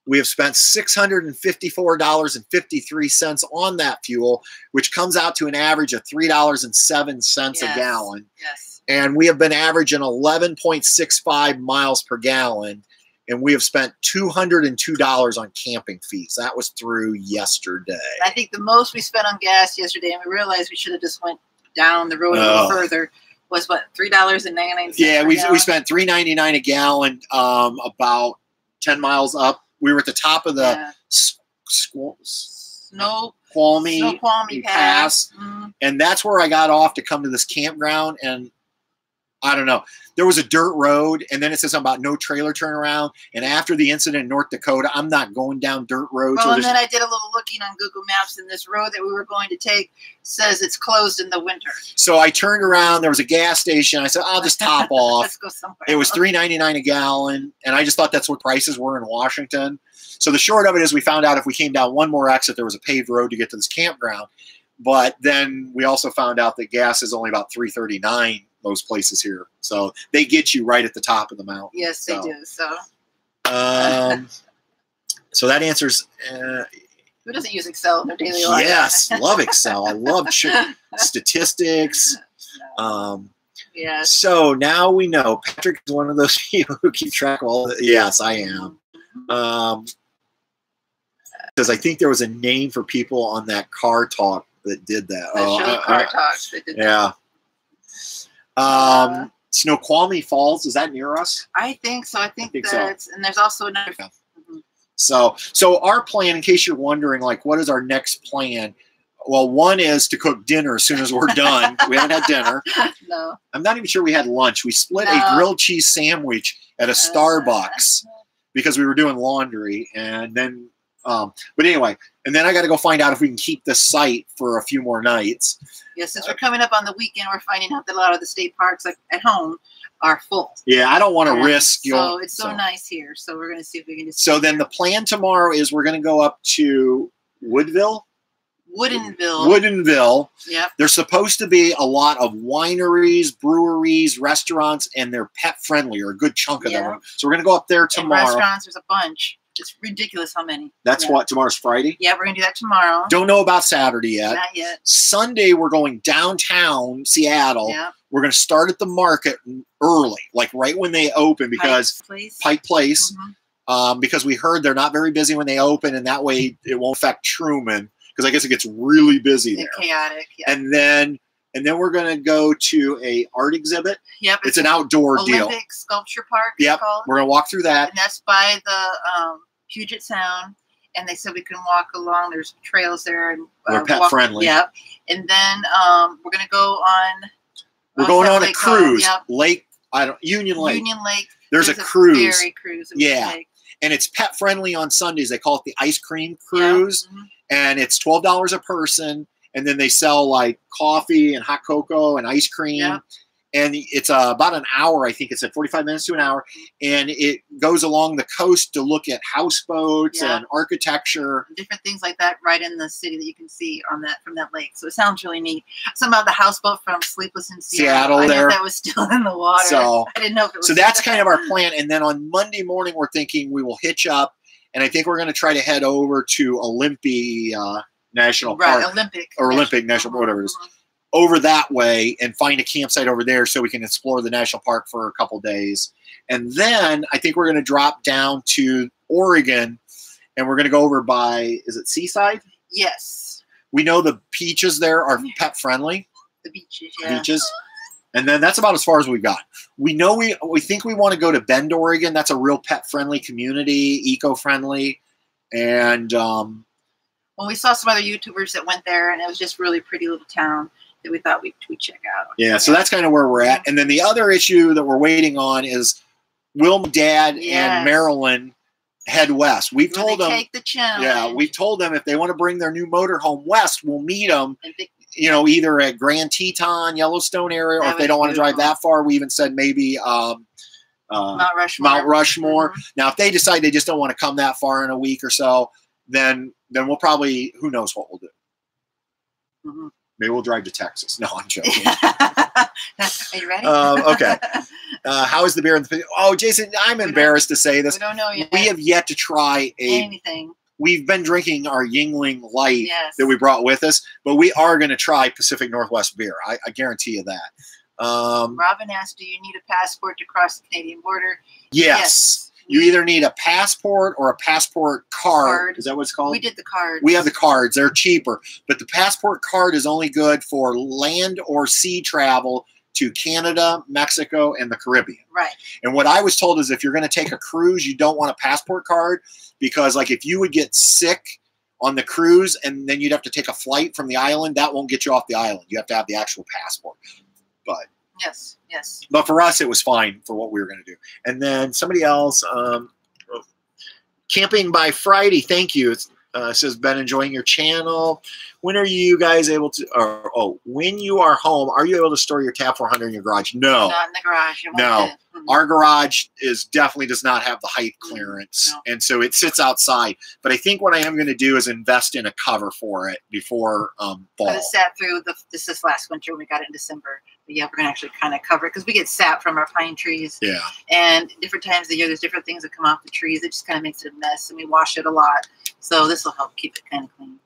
Speaker 1: We have spent $654.53 on that fuel, which comes out to an average of $3.07 a gallon.
Speaker 2: Yes.
Speaker 1: And we have been averaging 11.65 miles per gallon. And we have spent $202 on camping fees. That was through yesterday.
Speaker 2: I think the most we spent on gas yesterday, and we realized we should have just went down the road a little further, was what, $3.99?
Speaker 1: Yeah, we spent $3.99 a gallon about 10 miles up. We were at the top of the Snoqualmie Pass. And that's where I got off to come to this campground. And I don't know. There was a dirt road, and then it says something about no trailer turnaround. And after the incident in North Dakota, I'm not going down dirt roads.
Speaker 2: Well, and then I did a little looking on Google Maps, and this road that we were going to take says it's closed in the winter. So
Speaker 1: I turned around. There was a gas station. I said, I'll just top off.
Speaker 2: Let's go somewhere.
Speaker 1: It was $3.99 a gallon, and I just thought that's what prices were in Washington. So the short of it is we found out if we came down one more exit, there was a paved road to get to this campground. But then we also found out that gas is only about $3.39 most places here. So they get you right at the top of the mountain.
Speaker 2: Yes, they do. So
Speaker 1: so that answers
Speaker 2: who doesn't use Excel in their daily life?
Speaker 1: Yes, love Excel. I love statistics.
Speaker 2: Yes.
Speaker 1: So now we know Patrick is one of those people who keep track of all the, yes, I am. Because I think there was a name for people on that Car Talk that did that.
Speaker 2: Car Talks that did
Speaker 1: that. Snoqualmie Falls, is that near us?
Speaker 2: I think so. I think that's so. And there's also another.
Speaker 1: Okay. So our plan, in case you're wondering, like, what is our next plan? Well, one is to cook dinner as soon as we're done. We haven't had dinner.
Speaker 2: No.
Speaker 1: I'm not even sure we had lunch. We split a grilled cheese sandwich at a Starbucks because we were doing laundry, and then. But anyway, and then I got to go find out if we can keep this site for a few more nights.
Speaker 2: Yeah, since we're coming up on the weekend, we're finding out that a lot of the state parks, like at home, are full.
Speaker 1: Yeah, I don't want to risk.
Speaker 2: So it's so nice here. So we're going to see if we can just.
Speaker 1: So then the plan tomorrow is we're going to go up to Woodinville.
Speaker 2: Yep.
Speaker 1: There's supposed to be a lot of wineries, breweries, restaurants, and they're pet friendly, or a good chunk of them. So we're going to go up there tomorrow.
Speaker 2: And restaurants, there's a bunch. It's ridiculous how many.
Speaker 1: That's what, tomorrow's Friday?
Speaker 2: Yeah, we're going to do that tomorrow.
Speaker 1: Don't know about Saturday yet.
Speaker 2: Not yet.
Speaker 1: Sunday, we're going downtown Seattle.
Speaker 2: Yeah.
Speaker 1: We're going to start at the market early, like right when they open, because Pike Place, because we heard they're not very busy when they open, and that way it won't affect Truman, because I guess it gets really busy there.
Speaker 2: Chaotic, yeah.
Speaker 1: And then we're going to go to a art exhibit.
Speaker 2: Yep.
Speaker 1: It's an outdoor deal.
Speaker 2: Olympic Sculpture Park.
Speaker 1: Yep. We're going to walk through that.
Speaker 2: And that's by the Puget Sound. And they said we can walk along. There's trails there. And
Speaker 1: we're pet friendly.
Speaker 2: Yep. And then we're going to go on.
Speaker 1: We're going on a cruise. Lake. Union Lake.
Speaker 2: Union Lake.
Speaker 1: There's a cruise.
Speaker 2: Ferry cruise.
Speaker 1: Yeah. And it's pet friendly on Sundays. They call it the ice cream cruise. Yep. And it's $12 a person. And then they sell like coffee and hot cocoa and ice cream.
Speaker 2: Yep.
Speaker 1: and it's about an hour. I think it's at 45 minutes to an hour, and it goes along the coast to look at houseboats and architecture,
Speaker 2: different things like that, right in the city that you can see on that from that lake. So it sounds really neat. Some of the houseboat from Sleepless in Seattle. I know that was still in the water.
Speaker 1: So
Speaker 2: I didn't know if it was.
Speaker 1: So that's kind of our plan. And then on Monday morning, we're thinking we will hitch up, and I think we're going to try to head over to Olympi National Park, Olympic National, whatever it is. Over that way and find a campsite over there so we can explore the national park for a couple days. And then I think we're going to drop down to Oregon, and we're going to go over by, is it Seaside?
Speaker 2: Yes.
Speaker 1: We know the beaches there are pet friendly.
Speaker 2: The beaches, yeah.
Speaker 1: Beaches. And then that's about as far as we've got. We know we think we want to go to Bend, Oregon. That's a real pet friendly community, eco friendly. And
Speaker 2: well, we saw some other YouTubers that went there, and it was just really pretty little town that we thought we'd check out.
Speaker 1: Yeah, so that's kind of where we're at. And then the other issue that we're waiting on is will Dad and Marilyn head west? We've told them
Speaker 2: take the challenge.
Speaker 1: Yeah, we told them if they want to bring their new motorhome west, we'll meet them. Either at Grand Teton, Yellowstone area, or if they don't want to drive that far, we even said maybe Mount Rushmore. Now, if they decide they just don't want to come that far in a week or so, then we'll probably, who knows what we'll do. Maybe we'll drive to Texas. No, I'm joking.
Speaker 2: Are you ready?
Speaker 1: Okay. How is the beer? Oh, Jason, I'm embarrassed to say this.
Speaker 2: We don't know yet.
Speaker 1: We have yet to try
Speaker 2: anything.
Speaker 1: We've been drinking our Yingling Light that we brought with us, but we are going to try Pacific Northwest beer. I guarantee you that.
Speaker 2: Robin asked, do you need a passport to cross the Canadian border?
Speaker 1: Yes. You either need a passport or a passport card. Is that what it's called?
Speaker 2: We did the cards.
Speaker 1: We have the cards. They're cheaper. But the passport card is only good for land or sea travel to Canada, Mexico, and the Caribbean.
Speaker 2: Right.
Speaker 1: And what I was told is if you're going to take a cruise, you don't want a passport card because, like, if you would get sick on the cruise and then you'd have to take a flight from the island, that won't get you off the island. You have to have the actual passport. But
Speaker 2: yes, yes.
Speaker 1: But for us, it was fine for what we were going to do. And then somebody else, Camping by Friday, thank you. It says, been enjoying your channel. When are you guys able to, when you are home, are you able to store your Tab 400 in your garage? No.
Speaker 2: Not in the garage.
Speaker 1: No. Our garage definitely does not have the height clearance. And so it sits outside. But I think what I am going to do is invest in a cover for it before fall.
Speaker 2: It sat through this last winter when we got it in December. But yeah, we're going to actually kind of cover it because we get sap from our pine trees. Yeah. And different times of the year, there's different things that come off the trees. It just kind of makes it a mess. And we wash it a lot. So this will help keep it kind of clean.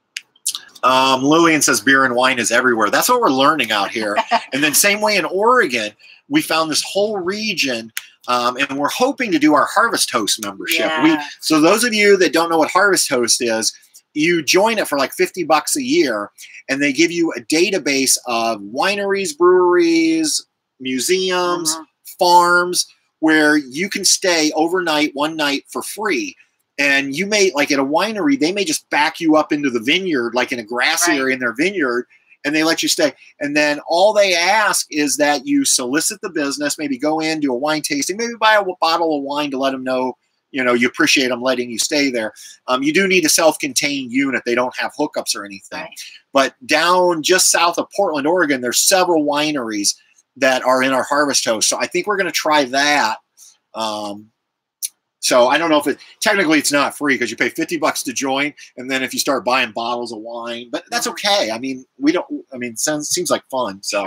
Speaker 1: Lillian says beer and wine is everywhere. That's what we're learning out here. And then same way in Oregon, we found this whole region, and we're hoping to do our Harvest Host membership.
Speaker 2: Yeah.
Speaker 1: So those of you that don't know what Harvest Host is, you join it for like $50 a year, and they give you a database of wineries, breweries, museums, farms, where you can stay overnight, one night for free. And you may, like at a winery, they may just back you up into the vineyard, like in a grassy area in their vineyard, and they let you stay. And then all they ask is that you solicit the business, maybe go in, do a wine tasting, maybe buy a bottle of wine to let them know, you appreciate them letting you stay there. You do need a self-contained unit. They don't have hookups or anything. But down just south of Portland, Oregon, there's several wineries that are in our Harvest Host. So I think we're going to try that. So I don't know if technically it's not free because you pay $50 to join, and then if you start buying bottles of wine, but that's okay. I mean, seems like fun. So,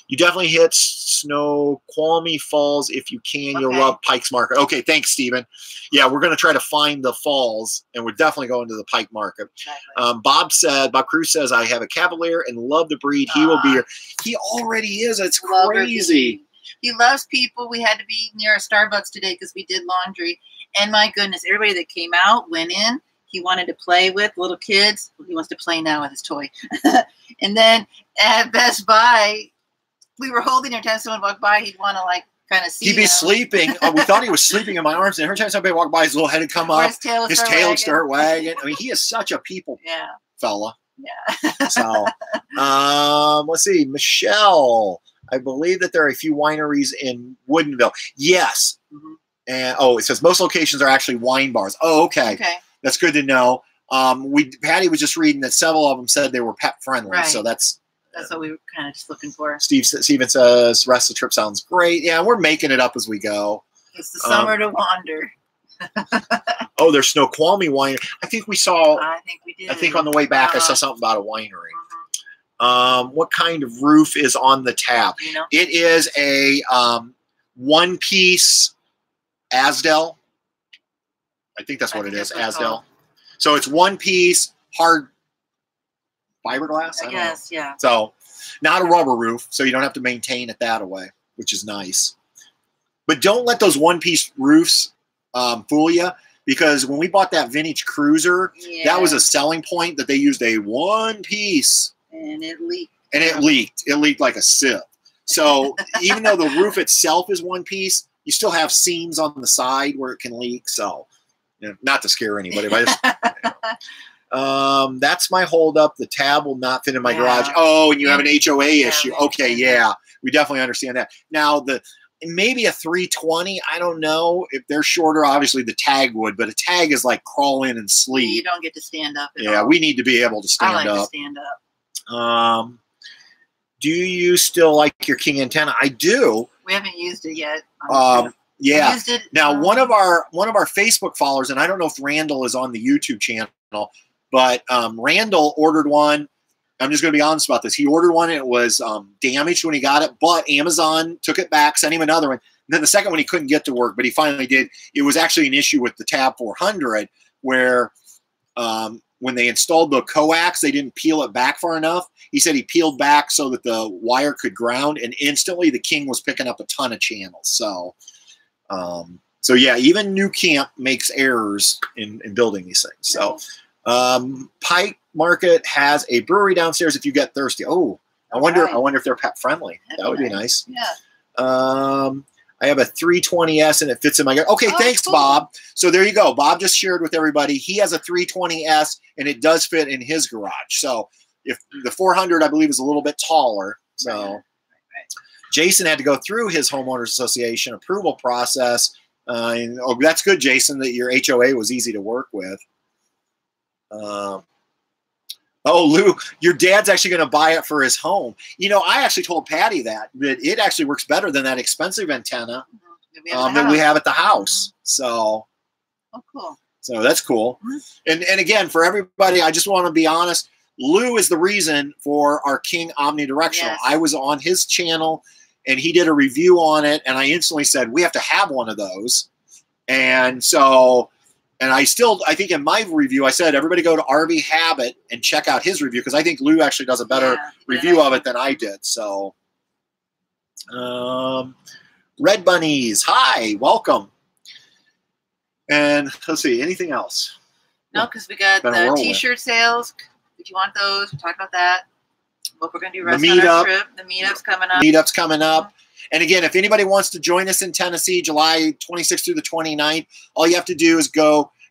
Speaker 1: you definitely hit Snoqualmie Falls if you can. You'll love Pike's Market. Okay, thanks, Stephen. Yeah, we're going to try to find the falls, and we're definitely going to the Pike Market. Bob Cruz says, I have a Cavalier and love the breed. He will be here. He already is. It's crazy.
Speaker 2: He loves people. We had to be near a Starbucks today because we did laundry. And my goodness, everybody that came out, went in. He wanted to play with little kids. He wants to play now with his toy. And then at Best Buy, we were holding him. Every time someone walked by, he'd want to kind of see
Speaker 1: He'd be sleeping. We thought he was sleeping in my arms. And every time somebody walked by, his little head would come up. His tail would start wagging. I mean, he is such a people fella. Yeah. So, let's see. Michelle. I believe that there are a few wineries in Woodinville. Yes. And it says most locations are actually wine bars. Oh, okay. That's good to know. Patty was just reading that several of them said they were pet friendly. So that's
Speaker 2: That's what we were kind of just looking for.
Speaker 1: Steven says, rest of the trip sounds great. Yeah, we're making it up as we go.
Speaker 2: It's the summer to wander.
Speaker 1: Oh, there's Snoqualmie Winery. I think we saw.
Speaker 2: I think we did.
Speaker 1: I think on the way back I saw something about a winery. What kind of roof is on the Tab?
Speaker 2: You know?
Speaker 1: It is a one-piece Asdel. I think that's what it is, Asdel. So it's one piece hard fiberglass.
Speaker 2: I guess, yeah.
Speaker 1: So not a rubber roof, so you don't have to maintain it that way, which is nice. But don't let those one-piece roofs fool you, because when we bought that vintage cruiser, that was a selling point, that they used a one-piece.
Speaker 2: And it leaked.
Speaker 1: And it leaked. It leaked like a sieve. So even though the roof itself is one piece, you still have seams on the side where it can leak. So, you know, not to scare anybody, but I just, that's my holdup. The Tab will not fit in my garage. Oh, and you have an HOA issue. Okay, yeah, we definitely understand that. Now, maybe a 320, I don't know. If they're shorter, obviously the Tag would, but a Tag is like crawl in and sleep.
Speaker 2: You don't get to stand up at all.
Speaker 1: We need to be able to stand up.
Speaker 2: I like to stand up.
Speaker 1: Do you still like your King antenna? I do.
Speaker 2: We haven't used it yet.
Speaker 1: Yeah.
Speaker 2: Used it,
Speaker 1: now, one of our Facebook followers, and I don't know if Randall is on the YouTube channel, but Randall ordered one. I'm just going to be honest about this. He ordered one, and it was damaged when he got it, but Amazon took it back, sent him another one. And then the second one he couldn't get to work, but he finally did. It was actually an issue with the Tab 400 where when they installed the coax, they didn't peel it back far enough. He said he peeled back so that the wire could ground, and instantly the King was picking up a ton of channels. So, yeah, even NuCamp makes errors in building these things. So, Pike Market has a brewery downstairs if you get thirsty. Oh, I wonder if they're pet friendly. That would be nice.
Speaker 2: Yeah.
Speaker 1: I have a 320S and it fits in my garage. Okay, thanks, cool. Bob. So there you go. Bob just shared with everybody. He has a 320S and it does fit in his garage. So if the 400, I believe, is a little bit taller. So Jason had to go through his homeowners association approval process. That's good, Jason, that your HOA was easy to work with. Lou, your dad's actually going to buy it for his home. You know, I actually told Patty that it actually works better than that expensive antenna that we have at the house. So,
Speaker 2: cool.
Speaker 1: So that's cool. And again, for everybody, I just want to be honest. Lou is the reason for our King omnidirectional. Yes. I was on his channel, and he did a review on it, and I instantly said, we have to have one of those. And so... And I think in my review, I said, everybody go to RV Habit and check out his review, because I think Lou actually does a better review of it than I did. So, Red Bunnies, hi, welcome. And let's see, anything else?
Speaker 2: No, because we got the T-shirt sales. If you want those, we'll talk about that. What we're going to do rest on our trip. The meetup's coming up.
Speaker 1: Meetup's coming up. And again, if anybody wants to join us in Tennessee, July 26th through the 29th, all you have to do is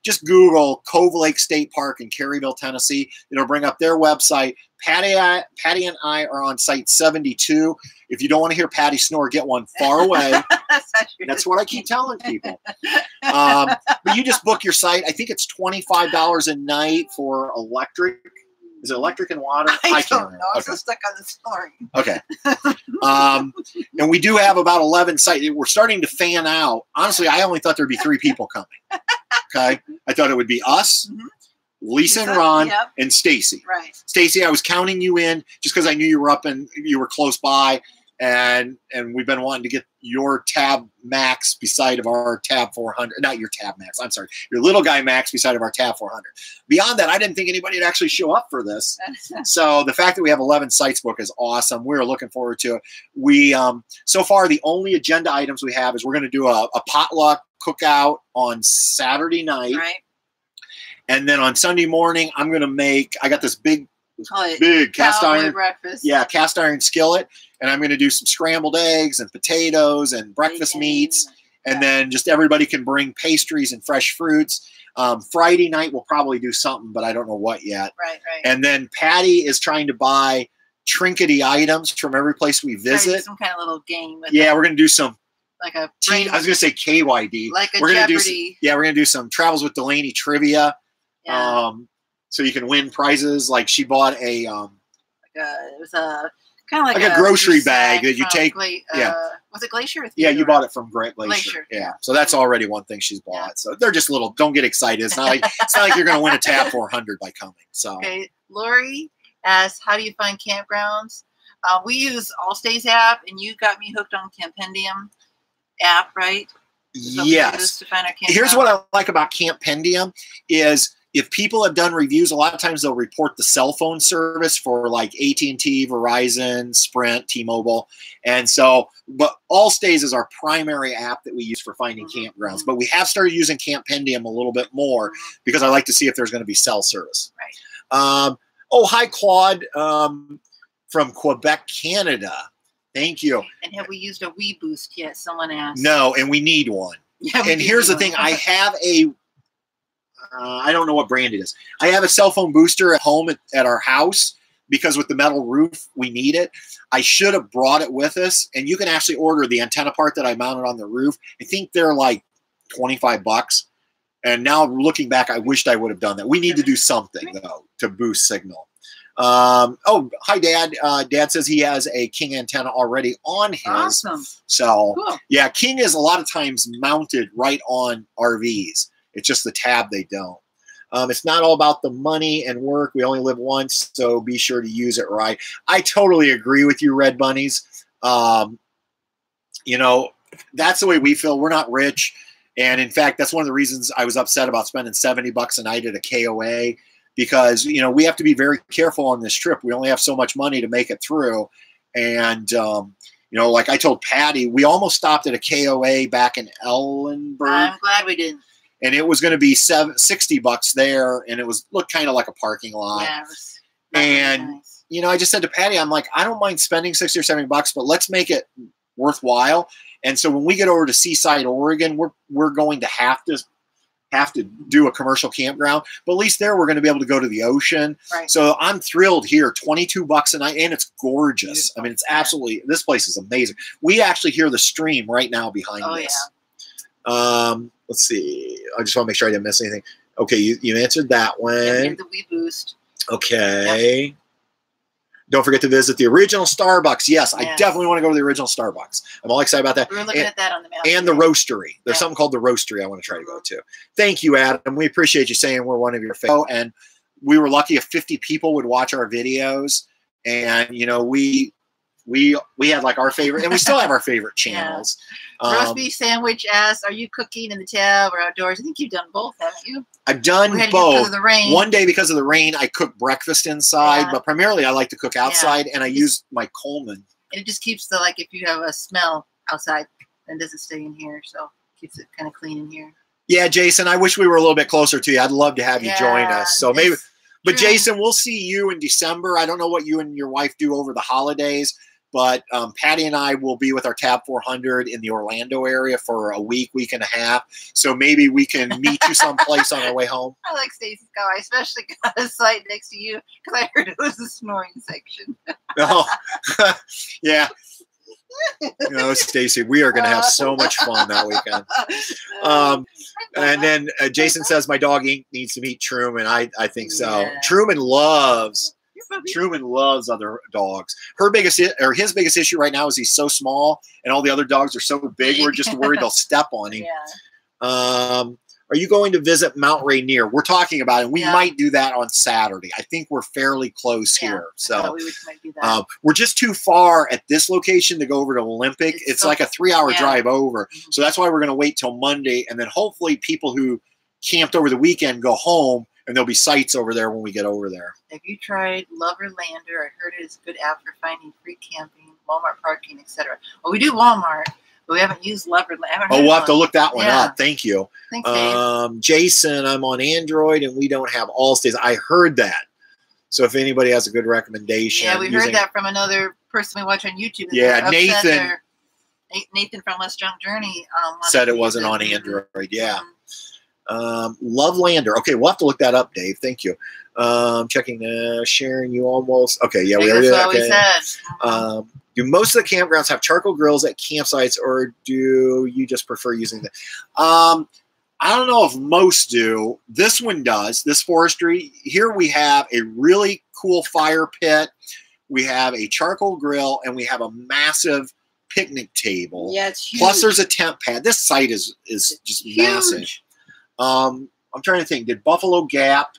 Speaker 1: just Google Cove Lake State Park in Caryville, Tennessee. It'll bring up their website. Patty and I are on site 72. If you don't want to hear Patty snore, get one far away. That's what I keep telling people. But you just book your site. I think it's $25 a night for electric. Is it electric and water?
Speaker 2: I don't know. I'm so stuck on the story.
Speaker 1: Okay. And we do have about 11 sites. We're starting to fan out. Honestly, I only thought there'd be 3 people coming. Okay. I thought it would be us, Lisa and Ron, and Stacy.
Speaker 2: Right.
Speaker 1: Stacy, I was counting you in just because I knew you were up and you were close by. And we've been wanting to get your Tab Max beside of our Tab 400. Not your Tab Max. I'm sorry. Your little guy Max beside of our Tab 400. Beyond that, I didn't think anybody would actually show up for this. So the fact that we have 11 sites booked is awesome. We're looking forward to it. We so far, the only agenda items we have is we're going to do a potluck cookout on Saturday night.
Speaker 2: Right.
Speaker 1: And then on Sunday morning, I'm going to make, I got this big cast iron
Speaker 2: breakfast.
Speaker 1: Yeah, cast iron skillet. And I'm going to do some scrambled eggs and potatoes and breakfast meats. And then just everybody can bring pastries and fresh fruits. Friday night, we'll probably do something, but I don't know what yet.
Speaker 2: Right.
Speaker 1: And then Patty is trying to buy trinkety items from every place we visit.
Speaker 2: Some kind of little game. With
Speaker 1: we're going to do some.
Speaker 2: Like a
Speaker 1: I was going to say KYD.
Speaker 2: Like a
Speaker 1: we're gonna
Speaker 2: Jeopardy.
Speaker 1: We're going to do some Travels with Delaney trivia.
Speaker 2: Yeah.
Speaker 1: So you can win prizes. Like she bought a
Speaker 2: it was a kind of like
Speaker 1: a grocery bag that you take.
Speaker 2: Was it Glacier?
Speaker 1: Yeah, you bought it from Glacier. Yeah, so that's already one thing she's bought. Yeah. So they're just little. Don't get excited. It's not like you're going to win a Tab 400 by coming. So
Speaker 2: okay, Lori asks, how do you find campgrounds? We use Allstays app, and you got me hooked on Campendium app, right?
Speaker 1: Yes. Here's what I like about Campendium is if people have done reviews, a lot of times they'll report the cell phone service for like AT&T, Verizon, Sprint, T-Mobile. And so, but Allstays is our primary app that we use for finding campgrounds. But we have started using Campendium a little bit more because I like to see if there's going to be cell service.
Speaker 2: Right.
Speaker 1: Hi, Claude from Quebec, Canada. Thank you.
Speaker 2: And have we used a Wii Boost yet? Someone asked.
Speaker 1: No, and we need one. Yeah, and here's the thing. I have a, I don't know what brand it is. I have a cell phone booster at home at our house because with the metal roof, we need it. I should have brought it with us. And you can actually order the antenna part that I mounted on the roof. I think they're like $25. And now looking back, I wished I would have done that. We need to do something, though, to boost signal. Oh, hi, Dad. Dad says he has a King antenna already on his.
Speaker 2: Awesome.
Speaker 1: So, cool. Yeah, King is a lot of times mounted right on RVs. It's just the Tab they don't. It's not all about the money and work. We only live once, so be sure to use it right. I totally agree with you, Red Bunnies. You know, that's the way we feel. We're not rich. And, in fact, that's one of the reasons I was upset about spending $70 a night at a KOA. Because, you know, we have to be very careful on this trip. We only have so much money to make it through. And, you know, like I told Patty, we almost stopped at a KOA back in Ellenburg.
Speaker 2: I'm glad we didn't.
Speaker 1: And it was going to be $60 there. And it looked kind of like a parking lot.
Speaker 2: Yeah, it was
Speaker 1: and,
Speaker 2: nice.
Speaker 1: You know, I just said to Patty, I'm like, I don't mind spending $60 or $70, but let's make it worthwhile. And so when we get over to Seaside, Oregon, we're going to have to do a commercial campground, but at least there we're going to be able to go to the ocean. Right. So I'm thrilled here, $22 a night, and it's gorgeous. Beautiful. I mean, it's absolutely, this place is amazing. We actually hear the stream right now behind us. Yeah. Let's see. I just want to make sure I didn't miss anything. Okay, you answered that one.
Speaker 2: Yeah, the Wii Boost.
Speaker 1: Okay. Yep. Don't forget to visit the original Starbucks. Yes, I definitely want to go to the original Starbucks. I'm all excited about that.
Speaker 2: We were looking at that on the map.
Speaker 1: And the Roastery. There's something called the Roastery I want to try to go to. Thank you, Adam. We appreciate you saying we're one of your favorites. And we were lucky if 50 people would watch our videos. And, you know, we had like our favorite, and we still have our favorite channels.
Speaker 2: Roast beef sandwich asks, are you cooking in the Tab or outdoors? I think you've done both, haven't you?
Speaker 1: I've done both. Because of the rain. One day because of the rain, I cook breakfast inside, but primarily I like to cook outside, and I use my Coleman.
Speaker 2: And it just keeps the, like, if you have a smell outside, then it doesn't stay in here, so it keeps it kind of clean in here. Yeah, Jason, I wish we were a little bit closer to you. I'd love to have you join us. So maybe, but Jason, we'll see you in December. I don't know what you and your wife do over the holidays. But Patty and I will be with our Tab 400 in the Orlando area for a week and a half. So maybe we can meet you someplace on our way home. I like Stacy's car. I especially got a site next to you because I heard it was the snoring section. Oh, yeah. You know, Stacy, we are going to have so much fun that weekend. And then Jason says my dog needs to meet Truman. I think so. Yeah. Truman loves other dogs. His biggest issue right now is he's so small, and all the other dogs are so big. We're just worried they'll step on him. Yeah. Are you going to visit Mount Rainier? We're talking about it. We might do that on Saturday. I think we're fairly close here. So might do that. We're just too far at this location to go over to Olympic. It's like a 3-hour drive over. Mm-hmm. So that's why we're going to wait till Monday. And then hopefully people who camped over the weekend go home, and there'll be sites over there when we get over there. Have you tried Loverlander? I heard it is a good app for finding free camping, Walmart parking, etc. Well, we do Walmart, but we haven't used Loverlander. Oh, we'll have to look that one up. Thank you. Thanks, Dave. Jason, I'm on Android, and we don't have Allstays. I heard that. So if anybody has a good recommendation. Yeah, we heard that from another person we watch on YouTube. Yeah, Nathan from Let's Junk Journey said it wasn't on Android. Yeah. Lovelander. Okay, we'll have to look that up, Dave. Thank you. Checking Sharon, you almost okay, yeah, we already said. Do most of the campgrounds have charcoal grills at campsites, or do you just prefer using them? I don't know if most do. This one does. This forestry. Here we have a really cool fire pit.
Speaker 1: we have a charcoal grill, and we have a massive picnic table.
Speaker 2: Yeah, it's huge.
Speaker 1: Plus, there's a tent pad. This site is just
Speaker 2: huge.
Speaker 1: massive. I'm trying to think. Did Buffalo Gap?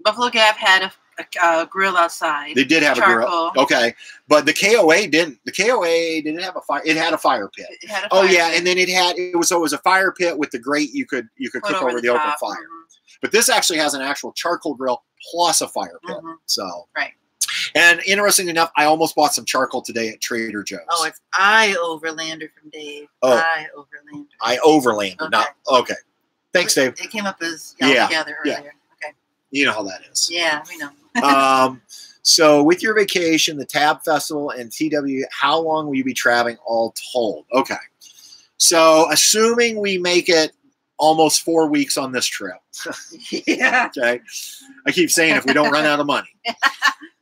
Speaker 2: Buffalo Gap had a grill outside.
Speaker 1: They did have
Speaker 2: charcoal.
Speaker 1: a grill. Okay, but the KOA didn't. The KOA didn't have a fire. It had a fire pit.
Speaker 2: It had a fire
Speaker 1: yeah,
Speaker 2: pit.
Speaker 1: And then it was a fire pit with the grate you could cook over the open fire. Mm-hmm. But this actually has an actual charcoal grill plus a fire pit. Mm-hmm. So
Speaker 2: right.
Speaker 1: And interesting enough, I almost bought some charcoal today at Trader Joe's.
Speaker 2: Oh, it's Overlander from Dave.
Speaker 1: Oh,
Speaker 2: Overlander.
Speaker 1: Okay. Not okay. Thanks, Dave.
Speaker 2: It came up as y'all together earlier.
Speaker 1: Yeah. Okay. You know how that is.
Speaker 2: Yeah, we know.
Speaker 1: So with your vacation, the Tab Festival, and TW, how long will you be traveling all told? Okay. So assuming we make it almost 4 weeks on this trip.
Speaker 2: Yeah.
Speaker 1: Okay. I keep saying if we don't run out of money.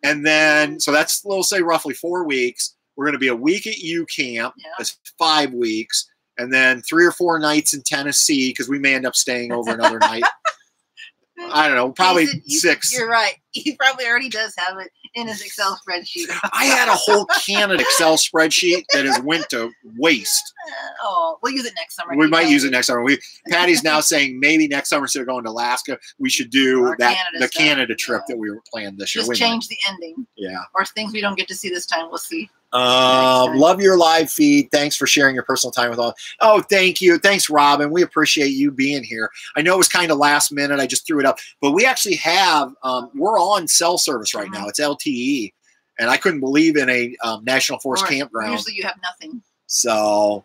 Speaker 1: And then, so that's, we'll say roughly 4 weeks. We're going to be a week at NuCamp. Yeah. That's 5 weeks. And then 3 or 4 nights in Tennessee, because we may end up staying over another night. I don't know, probably 6.
Speaker 2: You're right. He probably already does have it in his Excel spreadsheet.
Speaker 1: I had a whole Canada Excel spreadsheet that has went to waste.
Speaker 2: Oh, we'll use it next summer.
Speaker 1: We might use it next summer. Patty's now saying maybe next summer, instead of going to Alaska, we should do the Canada trip that we were planned this year.
Speaker 2: Just change the ending.
Speaker 1: Yeah.
Speaker 2: Or things we don't get to see this time. We'll see.
Speaker 1: Love your live feed. Thanks for sharing your personal time with all. Oh, thank you. Thanks, Robin. We appreciate you being here. I know it was kind of last minute. I just threw it up, but we actually have, we're on cell service right now. It's LTE, and I couldn't believe in a National Forest campground.
Speaker 2: Usually you have nothing.
Speaker 1: So,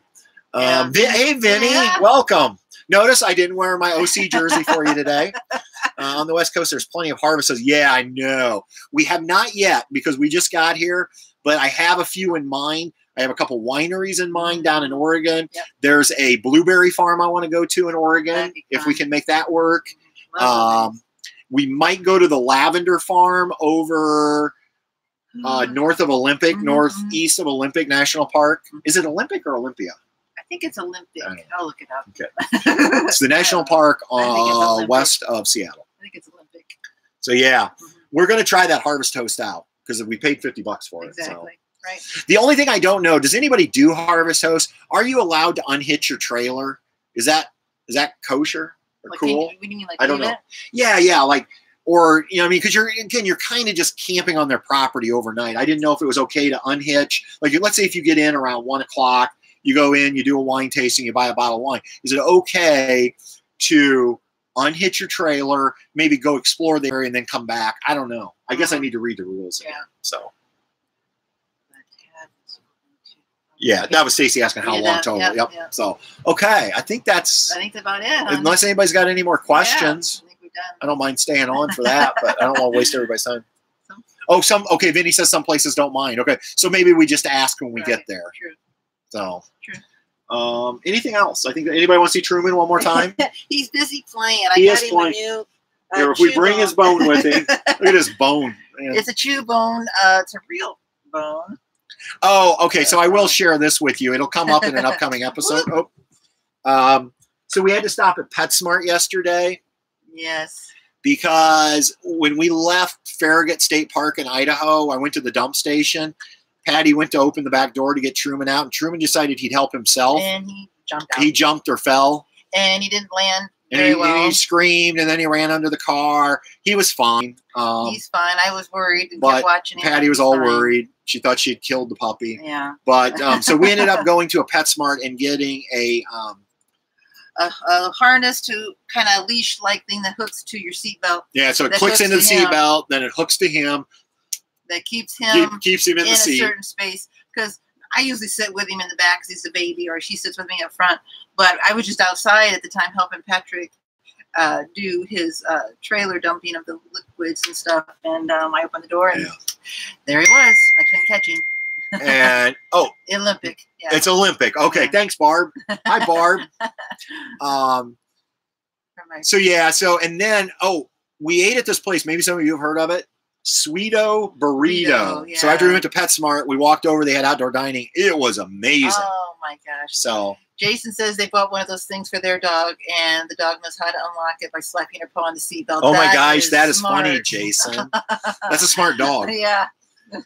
Speaker 1: hey, Vinny, welcome. Notice I didn't wear my OC jersey for you today. On the West Coast, there's plenty of harvests. Yeah, I know. We have not yet because we just got here. But I have a few in mind. I have a couple wineries in mind down in Oregon. Yep. There's a blueberry farm I want to go to in Oregon if we can make that work. We might go to the lavender farm over north of Olympic, northeast of Olympic National Park. Is it Olympic or Olympia?
Speaker 2: I think it's Olympic. I'll look it up.
Speaker 1: Okay. It's the national park west of Seattle.
Speaker 2: I think it's Olympic.
Speaker 1: So, yeah, we're going to try that harvest toast out. Because we paid $50 for it.
Speaker 2: Exactly.
Speaker 1: So.
Speaker 2: Right.
Speaker 1: The only thing I don't know, does anybody do harvest host? Are you allowed to unhitch your trailer? Is that kosher or cool?
Speaker 2: What do you mean, like,
Speaker 1: I don't know. Yeah, like, or because you're kind of just camping on their property overnight. I didn't know if it was okay to unhitch. Like, let's say if you get in around 1 o'clock, you go in, you do a wine tasting, you buy a bottle of wine. Is it okay to unhitch your trailer, maybe go explore the area, and then come back? I don't know. I guess I need to read the rules again. So, yeah, that was Stacy asking how long total. Yep. So, okay, I think that's
Speaker 2: about it.
Speaker 1: Unless anybody's got any more questions,
Speaker 2: I think we're done.
Speaker 1: I don't mind staying on for that, but I don't want to waste everybody's time. Okay, Vinny says some places don't mind. Okay, so maybe we just ask when we get there.
Speaker 2: True.
Speaker 1: So, true. Anything else? I think anybody want to see Truman one more time?
Speaker 2: He's busy playing.
Speaker 1: He is playing. If we bring his bone with him, look at his bone. Man.
Speaker 2: It's a chew bone. It's a real bone.
Speaker 1: Oh, okay. So I will share this with you. It'll come up in an upcoming episode. So we had to stop at PetSmart yesterday.
Speaker 2: Yes.
Speaker 1: Because when we left Farragut State Park in Idaho, I went to the dump station. Patty went to open the back door to get Truman out, and Truman decided he'd help himself.
Speaker 2: And he jumped out.
Speaker 1: He jumped or fell.
Speaker 2: And he didn't land.
Speaker 1: And he screamed, and then he ran under the car. He was fine.
Speaker 2: He's fine. I was worried and kept watching him.
Speaker 1: Patty was all worried. She thought she had killed the puppy.
Speaker 2: Yeah.
Speaker 1: But so we ended up going to a PetSmart and getting a
Speaker 2: harness to kind of leash-like thing that hooks to your seatbelt.
Speaker 1: Yeah, so it clicks into the seatbelt, then it hooks to him.
Speaker 2: That keeps him
Speaker 1: in the seat.
Speaker 2: A certain space. Because I usually sit with him in the back because he's a baby, or she sits with me up front. But I was just outside at the time helping Patrick do his trailer dumping of the liquids and stuff. And I opened the door, and there he was. I couldn't catch him.
Speaker 1: And
Speaker 2: Olympic. Yeah.
Speaker 1: It's Olympic. Okay, thanks, Barb. Hi, Barb. And then we ate at this place. Maybe some of you have heard of it. Sweeto Burrito.
Speaker 2: Yeah.
Speaker 1: So after we went to PetSmart, we walked over. They had outdoor dining. It was amazing.
Speaker 2: Oh my gosh!
Speaker 1: So
Speaker 2: Jason says they bought one of those things for their dog, and the dog knows how to unlock it by slapping her paw on the seatbelt.
Speaker 1: Oh my gosh, that is funny, Jason. That's a smart dog.
Speaker 2: Yeah.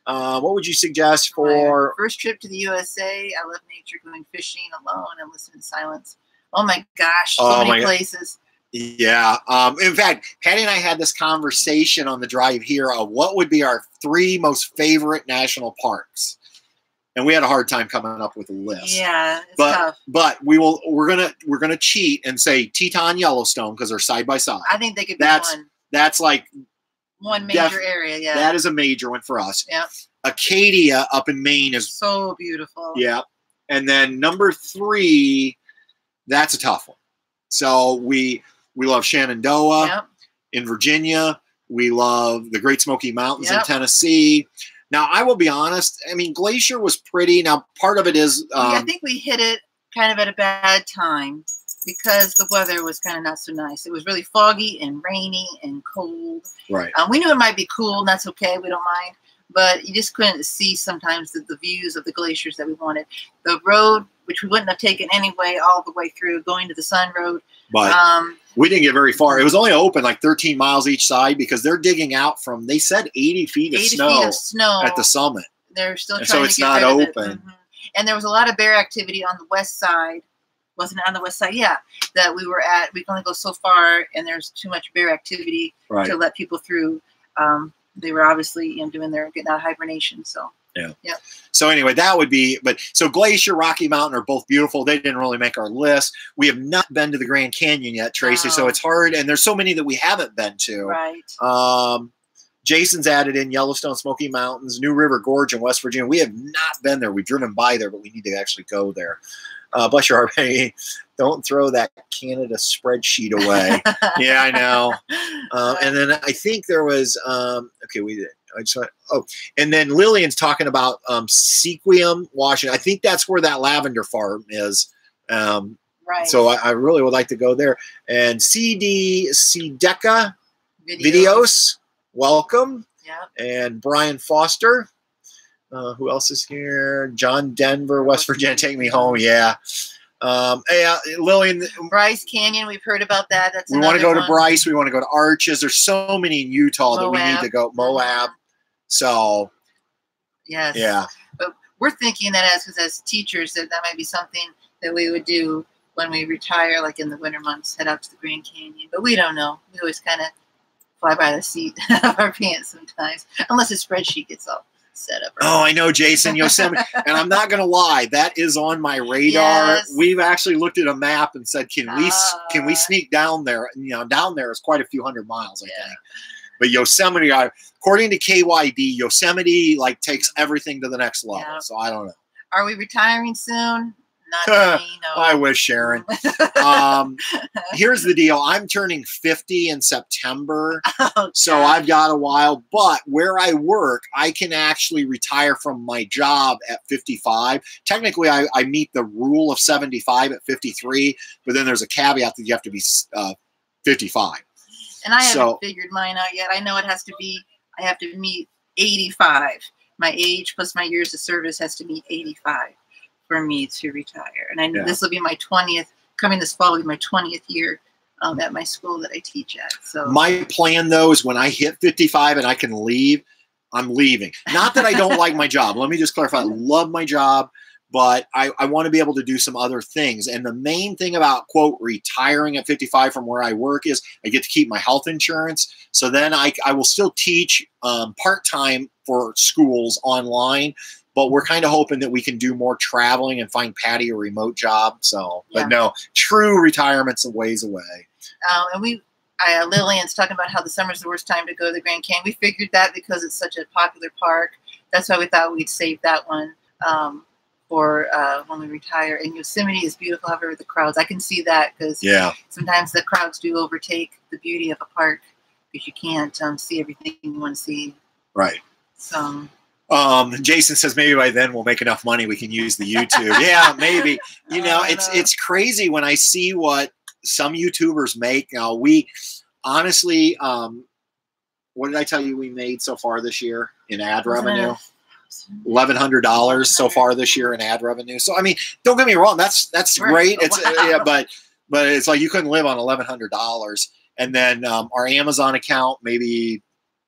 Speaker 1: What would you suggest for
Speaker 2: my first trip to the USA? I love nature, going fishing alone and listening to silence. Oh my gosh, so many places.
Speaker 1: Yeah. In fact, Patty and I had this conversation on the drive here of what would be our 3 most favorite national parks. And we had a hard time coming up with a list.
Speaker 2: Yeah, it's tough.
Speaker 1: But we're gonna cheat and say Teton, Yellowstone, because they're side by side.
Speaker 2: I think they could be one.
Speaker 1: That's like
Speaker 2: one major area. Yeah,
Speaker 1: that is a major one for us.
Speaker 2: Yeah.
Speaker 1: Acadia up in Maine is
Speaker 2: so beautiful.
Speaker 1: Yeah, and then number 3, that's a tough one. So we love Shenandoah in Virginia. We love the Great Smoky Mountains in Tennessee. Now, I will be honest. I mean, Glacier was pretty. Now, part of it is
Speaker 2: I think we hit it kind of at a bad time because the weather was kind of not so nice. It was really foggy and rainy and cold.
Speaker 1: Right.
Speaker 2: We knew it might be cool, and that's okay. We don't mind. But you just couldn't see sometimes the views of the glaciers that we wanted. The road, which we wouldn't have taken anyway, all the way through, going to the Sun Road.
Speaker 1: But we didn't get very far. It was only open like 13 miles each side because they're digging out from, they said 80 feet of snow at the summit.
Speaker 2: They're still trying
Speaker 1: so it's
Speaker 2: to get
Speaker 1: not
Speaker 2: rid
Speaker 1: open.
Speaker 2: Of it. And there was a lot of bear activity on the west side. Wasn't it on the west side? Yeah, that we were at. We can only go so far, and there's too much bear activity to let people through. They were obviously doing their getting out of hibernation. So
Speaker 1: yeah. So anyway, that would be. But so Glacier, Rocky Mountain are both beautiful. They didn't really make our list. We have not been to the Grand Canyon yet, Tracy. No. So it's hard, and there's so many that we haven't been to.
Speaker 2: Right.
Speaker 1: Jason's added in Yellowstone, Smoky Mountains, New River Gorge in West Virginia. We have not been there. We've driven by there, but we need to actually go there. Bless your heart, baby. Don't throw that Canada spreadsheet away. Yeah, I know. And then I think there was okay, we did. I just went, and then Lillian's talking about Sequim, Washington. I think that's where that lavender farm is.
Speaker 2: Right.
Speaker 1: So I really would like to go there. And CD Deca Videos, welcome.
Speaker 2: Yeah.
Speaker 1: And Brian Foster. Who else is here? John Denver, West Virginia. Take me home. Yeah. Lillian.
Speaker 2: Bryce Canyon. We've heard about that.
Speaker 1: We want to go to Bryce. We want to go to Arches. There's so many in Utah that we need to go. Moab. So.
Speaker 2: Yes.
Speaker 1: Yeah.
Speaker 2: But we're thinking that as teachers that might be something that we would do when we retire, like in the winter months, head out to the Grand Canyon. But we don't know. We always kind of fly by the seat of our pants sometimes, unless a spreadsheet gets all set up.
Speaker 1: Oh, I know, Jason, Yosemite. And I'm not going to lie, that is on my radar.
Speaker 2: Yes.
Speaker 1: We've actually looked at a map and said, can we sneak down there? Down there is quite a few hundred miles, I think. But Yosemite, according to KYD, Yosemite takes everything to the next level. Yeah. So I don't know.
Speaker 2: Are we retiring soon? Not me, no.
Speaker 1: I wish, Sharon. Here's the deal. I'm turning 50 in September, so I've got a while. But where I work, I can actually retire from my job at 55. Technically, I meet the rule of 75 at 53, but then there's a caveat that you have to be 55.
Speaker 2: And I haven't figured mine out yet. I know it has to be, I have to meet 85. My age plus my years of service has to meet 85. For me to retire, and I know this will be my 20th. Coming this fall will be my 20th year at my school that I teach at. So
Speaker 1: my plan, though, is when I hit 55 and I can leave, I'm leaving. Not that I don't like my job. Let me just clarify. I love my job, but I want to be able to do some other things. And the main thing about, quote, retiring at 55 from where I work is I get to keep my health insurance. So then I will still teach part-time for schools online. But we're kind of hoping that we can do more traveling and find Patty a remote job. So, but no, true retirement's a ways away.
Speaker 2: And Lillian's talking about how the summer's the worst time to go to the Grand Canyon. We figured that because it's such a popular park. That's why we thought we'd save that one for when we retire. And Yosemite is beautiful. However, the crowds, I can see that because sometimes the crowds do overtake the beauty of a park because you can't see everything you want to see.
Speaker 1: Right.
Speaker 2: So.
Speaker 1: Jason says maybe by then we'll make enough money we can use the YouTube. Yeah, maybe. It's crazy when I see what some YouTubers make. Now, we honestly, what did I tell you we made so far this year in ad revenue? $1,100 so far this year in ad revenue. So I mean, don't get me wrong, that's great. It's but it's like you couldn't live on $1,100. And then our Amazon account maybe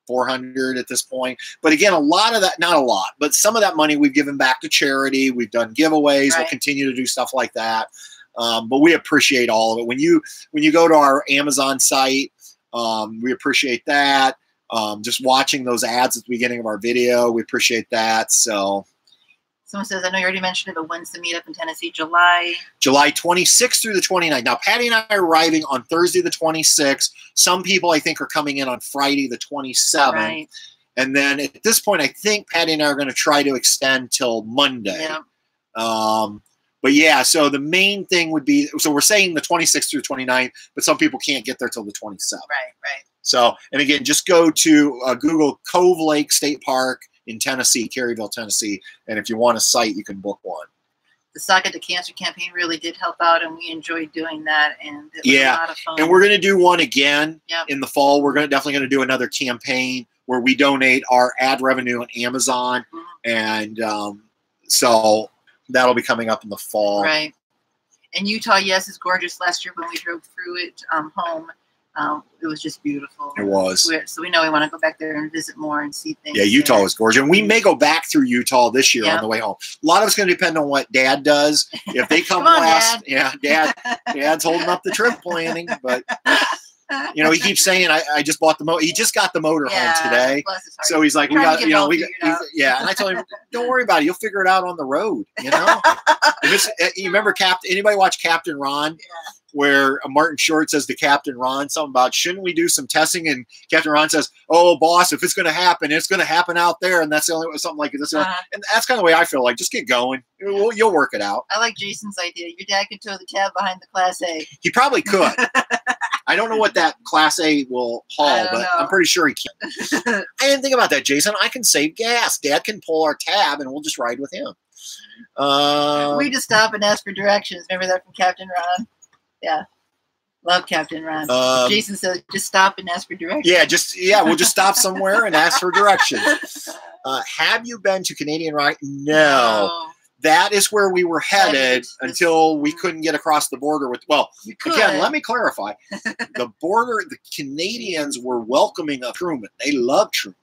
Speaker 1: 400 at this point. But again, a lot of that, not a lot, but some of that money we've given back to charity. We've done giveaways. Right. We'll continue to do stuff like that. But we appreciate all of it. When you go to our Amazon site, we appreciate that. Just watching those ads at the beginning of our video, we appreciate that. So
Speaker 2: someone says, I know you already mentioned it, but when's the meetup in Tennessee? July
Speaker 1: 26th through the 29th. Now, Patty and I are arriving on Thursday the 26th. Some people, I think, are coming in on Friday the 27th. Right. And then at this point, I think Patty and I are going to try to extend till Monday. Yeah. But yeah, so the main thing would be, so we're saying the 26th through 29th, but some people can't get there till the 27th.
Speaker 2: Right.
Speaker 1: So, and again, just go to Google Cove Lake State Park in Tennessee, Caryville, Tennessee. And if you want a site, you can book one.
Speaker 2: The Saga to Cancer campaign really did help out, and we enjoyed doing that. And it was a lot of fun.
Speaker 1: And we're going to do one again in the fall. We're definitely going to do another campaign where we donate our ad revenue on Amazon. And so that'll be coming up in the fall.
Speaker 2: Right. And Utah, yes, is gorgeous. Last year when we drove through it home, it was just beautiful.
Speaker 1: It was.
Speaker 2: So we know we want to go back there and visit more and see things.
Speaker 1: Yeah, Utah is gorgeous. And we may go back through Utah this year on the way home. A lot of it's going to depend on what Dad does. If they come last, Dad's holding up the trip planning. But, you know, he keeps saying, I just bought the motor. He just got the motor home today. So he's like, and I told him, don't worry about it. You'll figure it out on the road, you know? You remember anybody watch Captain Ron? Yeah. Where Martin Short says to Captain Ron something about, shouldn't we do some testing? And Captain Ron says, oh, boss, if it's going to happen out there. And that's the only way, something like this. And that's kind of the way I feel like, just get going. You'll work it out.
Speaker 2: I like Jason's idea. Your dad can tow the cab behind the Class A.
Speaker 1: He probably could. I don't know what that Class A will haul, but I'm pretty sure he can. I didn't think about that, Jason. I can save gas. Dad can pull our tab and we'll just ride with him.
Speaker 2: We just stop and ask for directions. Remember that from Captain Ron? Yeah. Love Captain Ron. Jason says, just stop and ask for directions.
Speaker 1: We'll just stop somewhere and ask for directions. Have you been to Canadian Rock? No. That is where we were headed until we couldn't get across the border with, again, let me clarify. The Canadians were welcoming Truman. They loved Truman.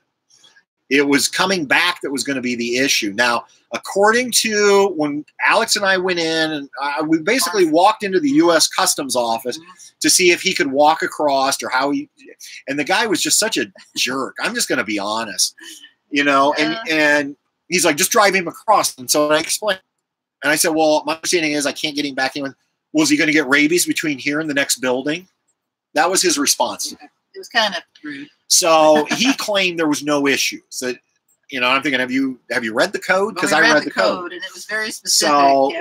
Speaker 1: It was coming back that was going to be the issue. Now, according to when Alex and I went in, and we basically walked into the U.S. Customs office to see if he could walk across or how and the guy was just such a jerk. I'm just going to be honest, you know, and he's like, just drive him across. And so I explained, and I said, well, my understanding is I can't get him back in. Was he going to get rabies between here and the next building? That was his response.
Speaker 2: It was kind of rude.
Speaker 1: So he claimed there was no issue. So, you know, I'm thinking, have you read the code? Because I read the code, and
Speaker 2: it was very specific.
Speaker 1: So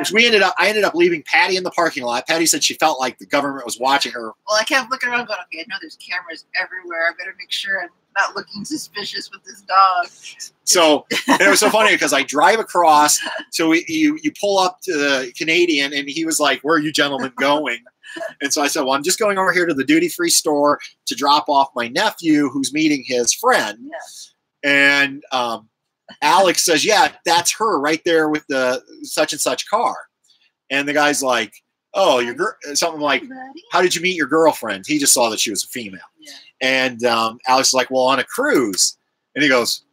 Speaker 1: I ended up leaving Patty in the parking lot. Patty said she felt like the government was watching her.
Speaker 2: Well, I kept looking around, going, okay, I know there's cameras everywhere. I better make sure I'm not looking suspicious with this dog.
Speaker 1: So and it was so funny because I drive across. So you pull up to the Canadian, and he was like, "Where are you gentlemen going?" And so I said, well, I'm just going over here to the duty-free store to drop off my nephew who's meeting his friend. Yeah. And Alex says, yeah, that's her right there with the such and such car. And the guy's like, oh, something like, how did you meet your girlfriend? He just saw that she was a female. Yeah. And Alex is like, well, on a cruise. And he goes,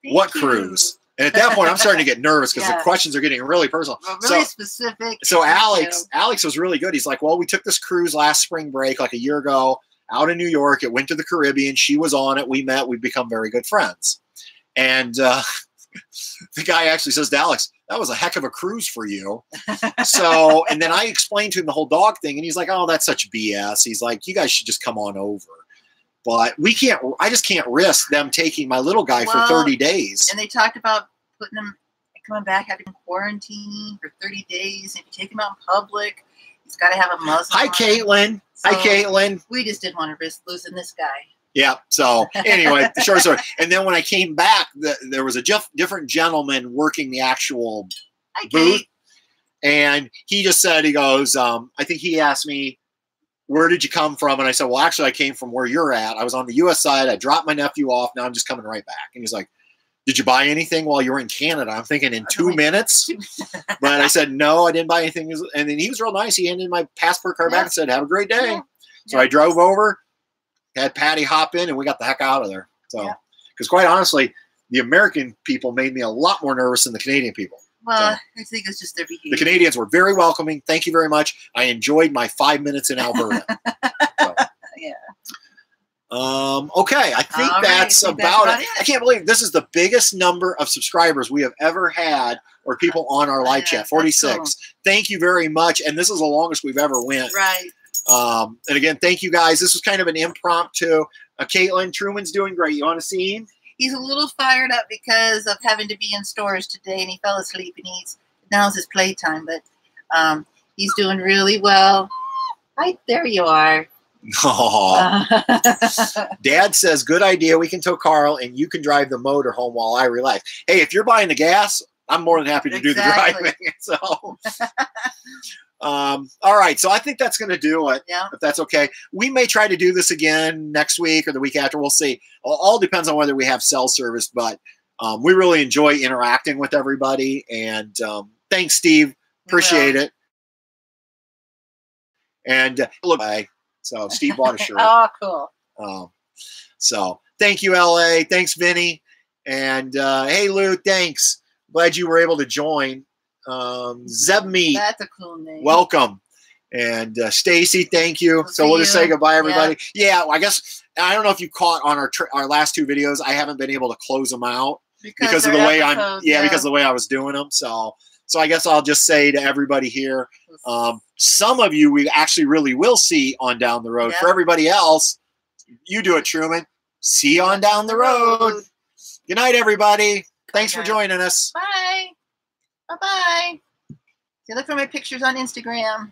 Speaker 1: what cruise? And at that point, I'm starting to get nervous because the questions are getting really personal.
Speaker 2: Well, really specific.
Speaker 1: So Alex was really good. He's like, well, we took this cruise last spring break like a year ago out in New York. It went to the Caribbean. She was on it. We met. We've become very good friends. And the guy actually says to Alex, that was a heck of a cruise for you. So, and then I explained to him the whole dog thing. And he's like, oh, that's such BS. He's like, you guys should just come on over. But I just can't risk them taking my little guy for 30 days.
Speaker 2: And they talked about coming back, having quarantine for 30 days. If you take him out in public, he's got to have a muzzle.
Speaker 1: Hi, Caitlin. So hi, Caitlin.
Speaker 2: We just didn't want to risk losing this guy.
Speaker 1: Yeah. So anyway, short story. And then when I came back, there was a different gentleman working the actual booth. And he just said, he goes, I think he asked me, where did you come from? And I said, well, actually, I came from where you're at. I was on the U.S. side. I dropped my nephew off. Now I'm just coming right back. And he's like, did you buy anything while you were in Canada? I'm thinking in 2 minutes. But I said, no, I didn't buy anything. And then he was real nice. He handed my passport card back and said, have a great day. Yeah. So I drove over, had Patty hop in, and we got the heck out of there. So because quite honestly, the American people made me a lot more nervous than the Canadian people.
Speaker 2: Well, I think it's just their behavior.
Speaker 1: The Canadians were very welcoming. Thank you very much. I enjoyed my 5 minutes in Alberta. So.
Speaker 2: Yeah.
Speaker 1: Okay, I think that's about it. I can't believe this is the biggest number of subscribers we have ever had, or people on our live chat. 46. Cool. Thank you very much. And this is the longest we've ever went.
Speaker 2: Right.
Speaker 1: And again, thank you guys. This was kind of an impromptu. Caitlin, Truman's doing great. You want to see him?
Speaker 2: He's a little fired up because of having to be in stores today, and he fell asleep, and now's his playtime. But he's doing really well. Right there you are.
Speaker 1: Oh. Dad says, good idea. We can tow Carl and you can drive the motor home while I relax. Hey, if you're buying the gas, I'm more than happy to do the driving. So, all right. So I think that's going to do it.
Speaker 2: Yeah.
Speaker 1: If that's okay. We may try to do this again next week or the week after. We'll see. All depends on whether we have cell service, but we really enjoy interacting with everybody. And thanks, Steve. Appreciate it. And look, bye. So Steve bought a shirt.
Speaker 2: Oh, cool.
Speaker 1: So thank you, LA. Thanks, Vinny. And hey, Lou, thanks. Glad you were able to join. Zeb Meat.
Speaker 2: That's a cool name.
Speaker 1: Welcome. And Stacy, thank you. So we'll just say goodbye, everybody. Yeah, well, I guess I don't know if you caught on our last two videos. I haven't been able to close them out because of the way because of the way I was doing them. So I guess I'll just say to everybody here, some of you we actually really will see on down the road. For everybody else, you do it, Truman. See you on down the road. Good night, everybody. Thanks for joining us.
Speaker 2: Bye. Bye-bye. See, look for my pictures on Instagram.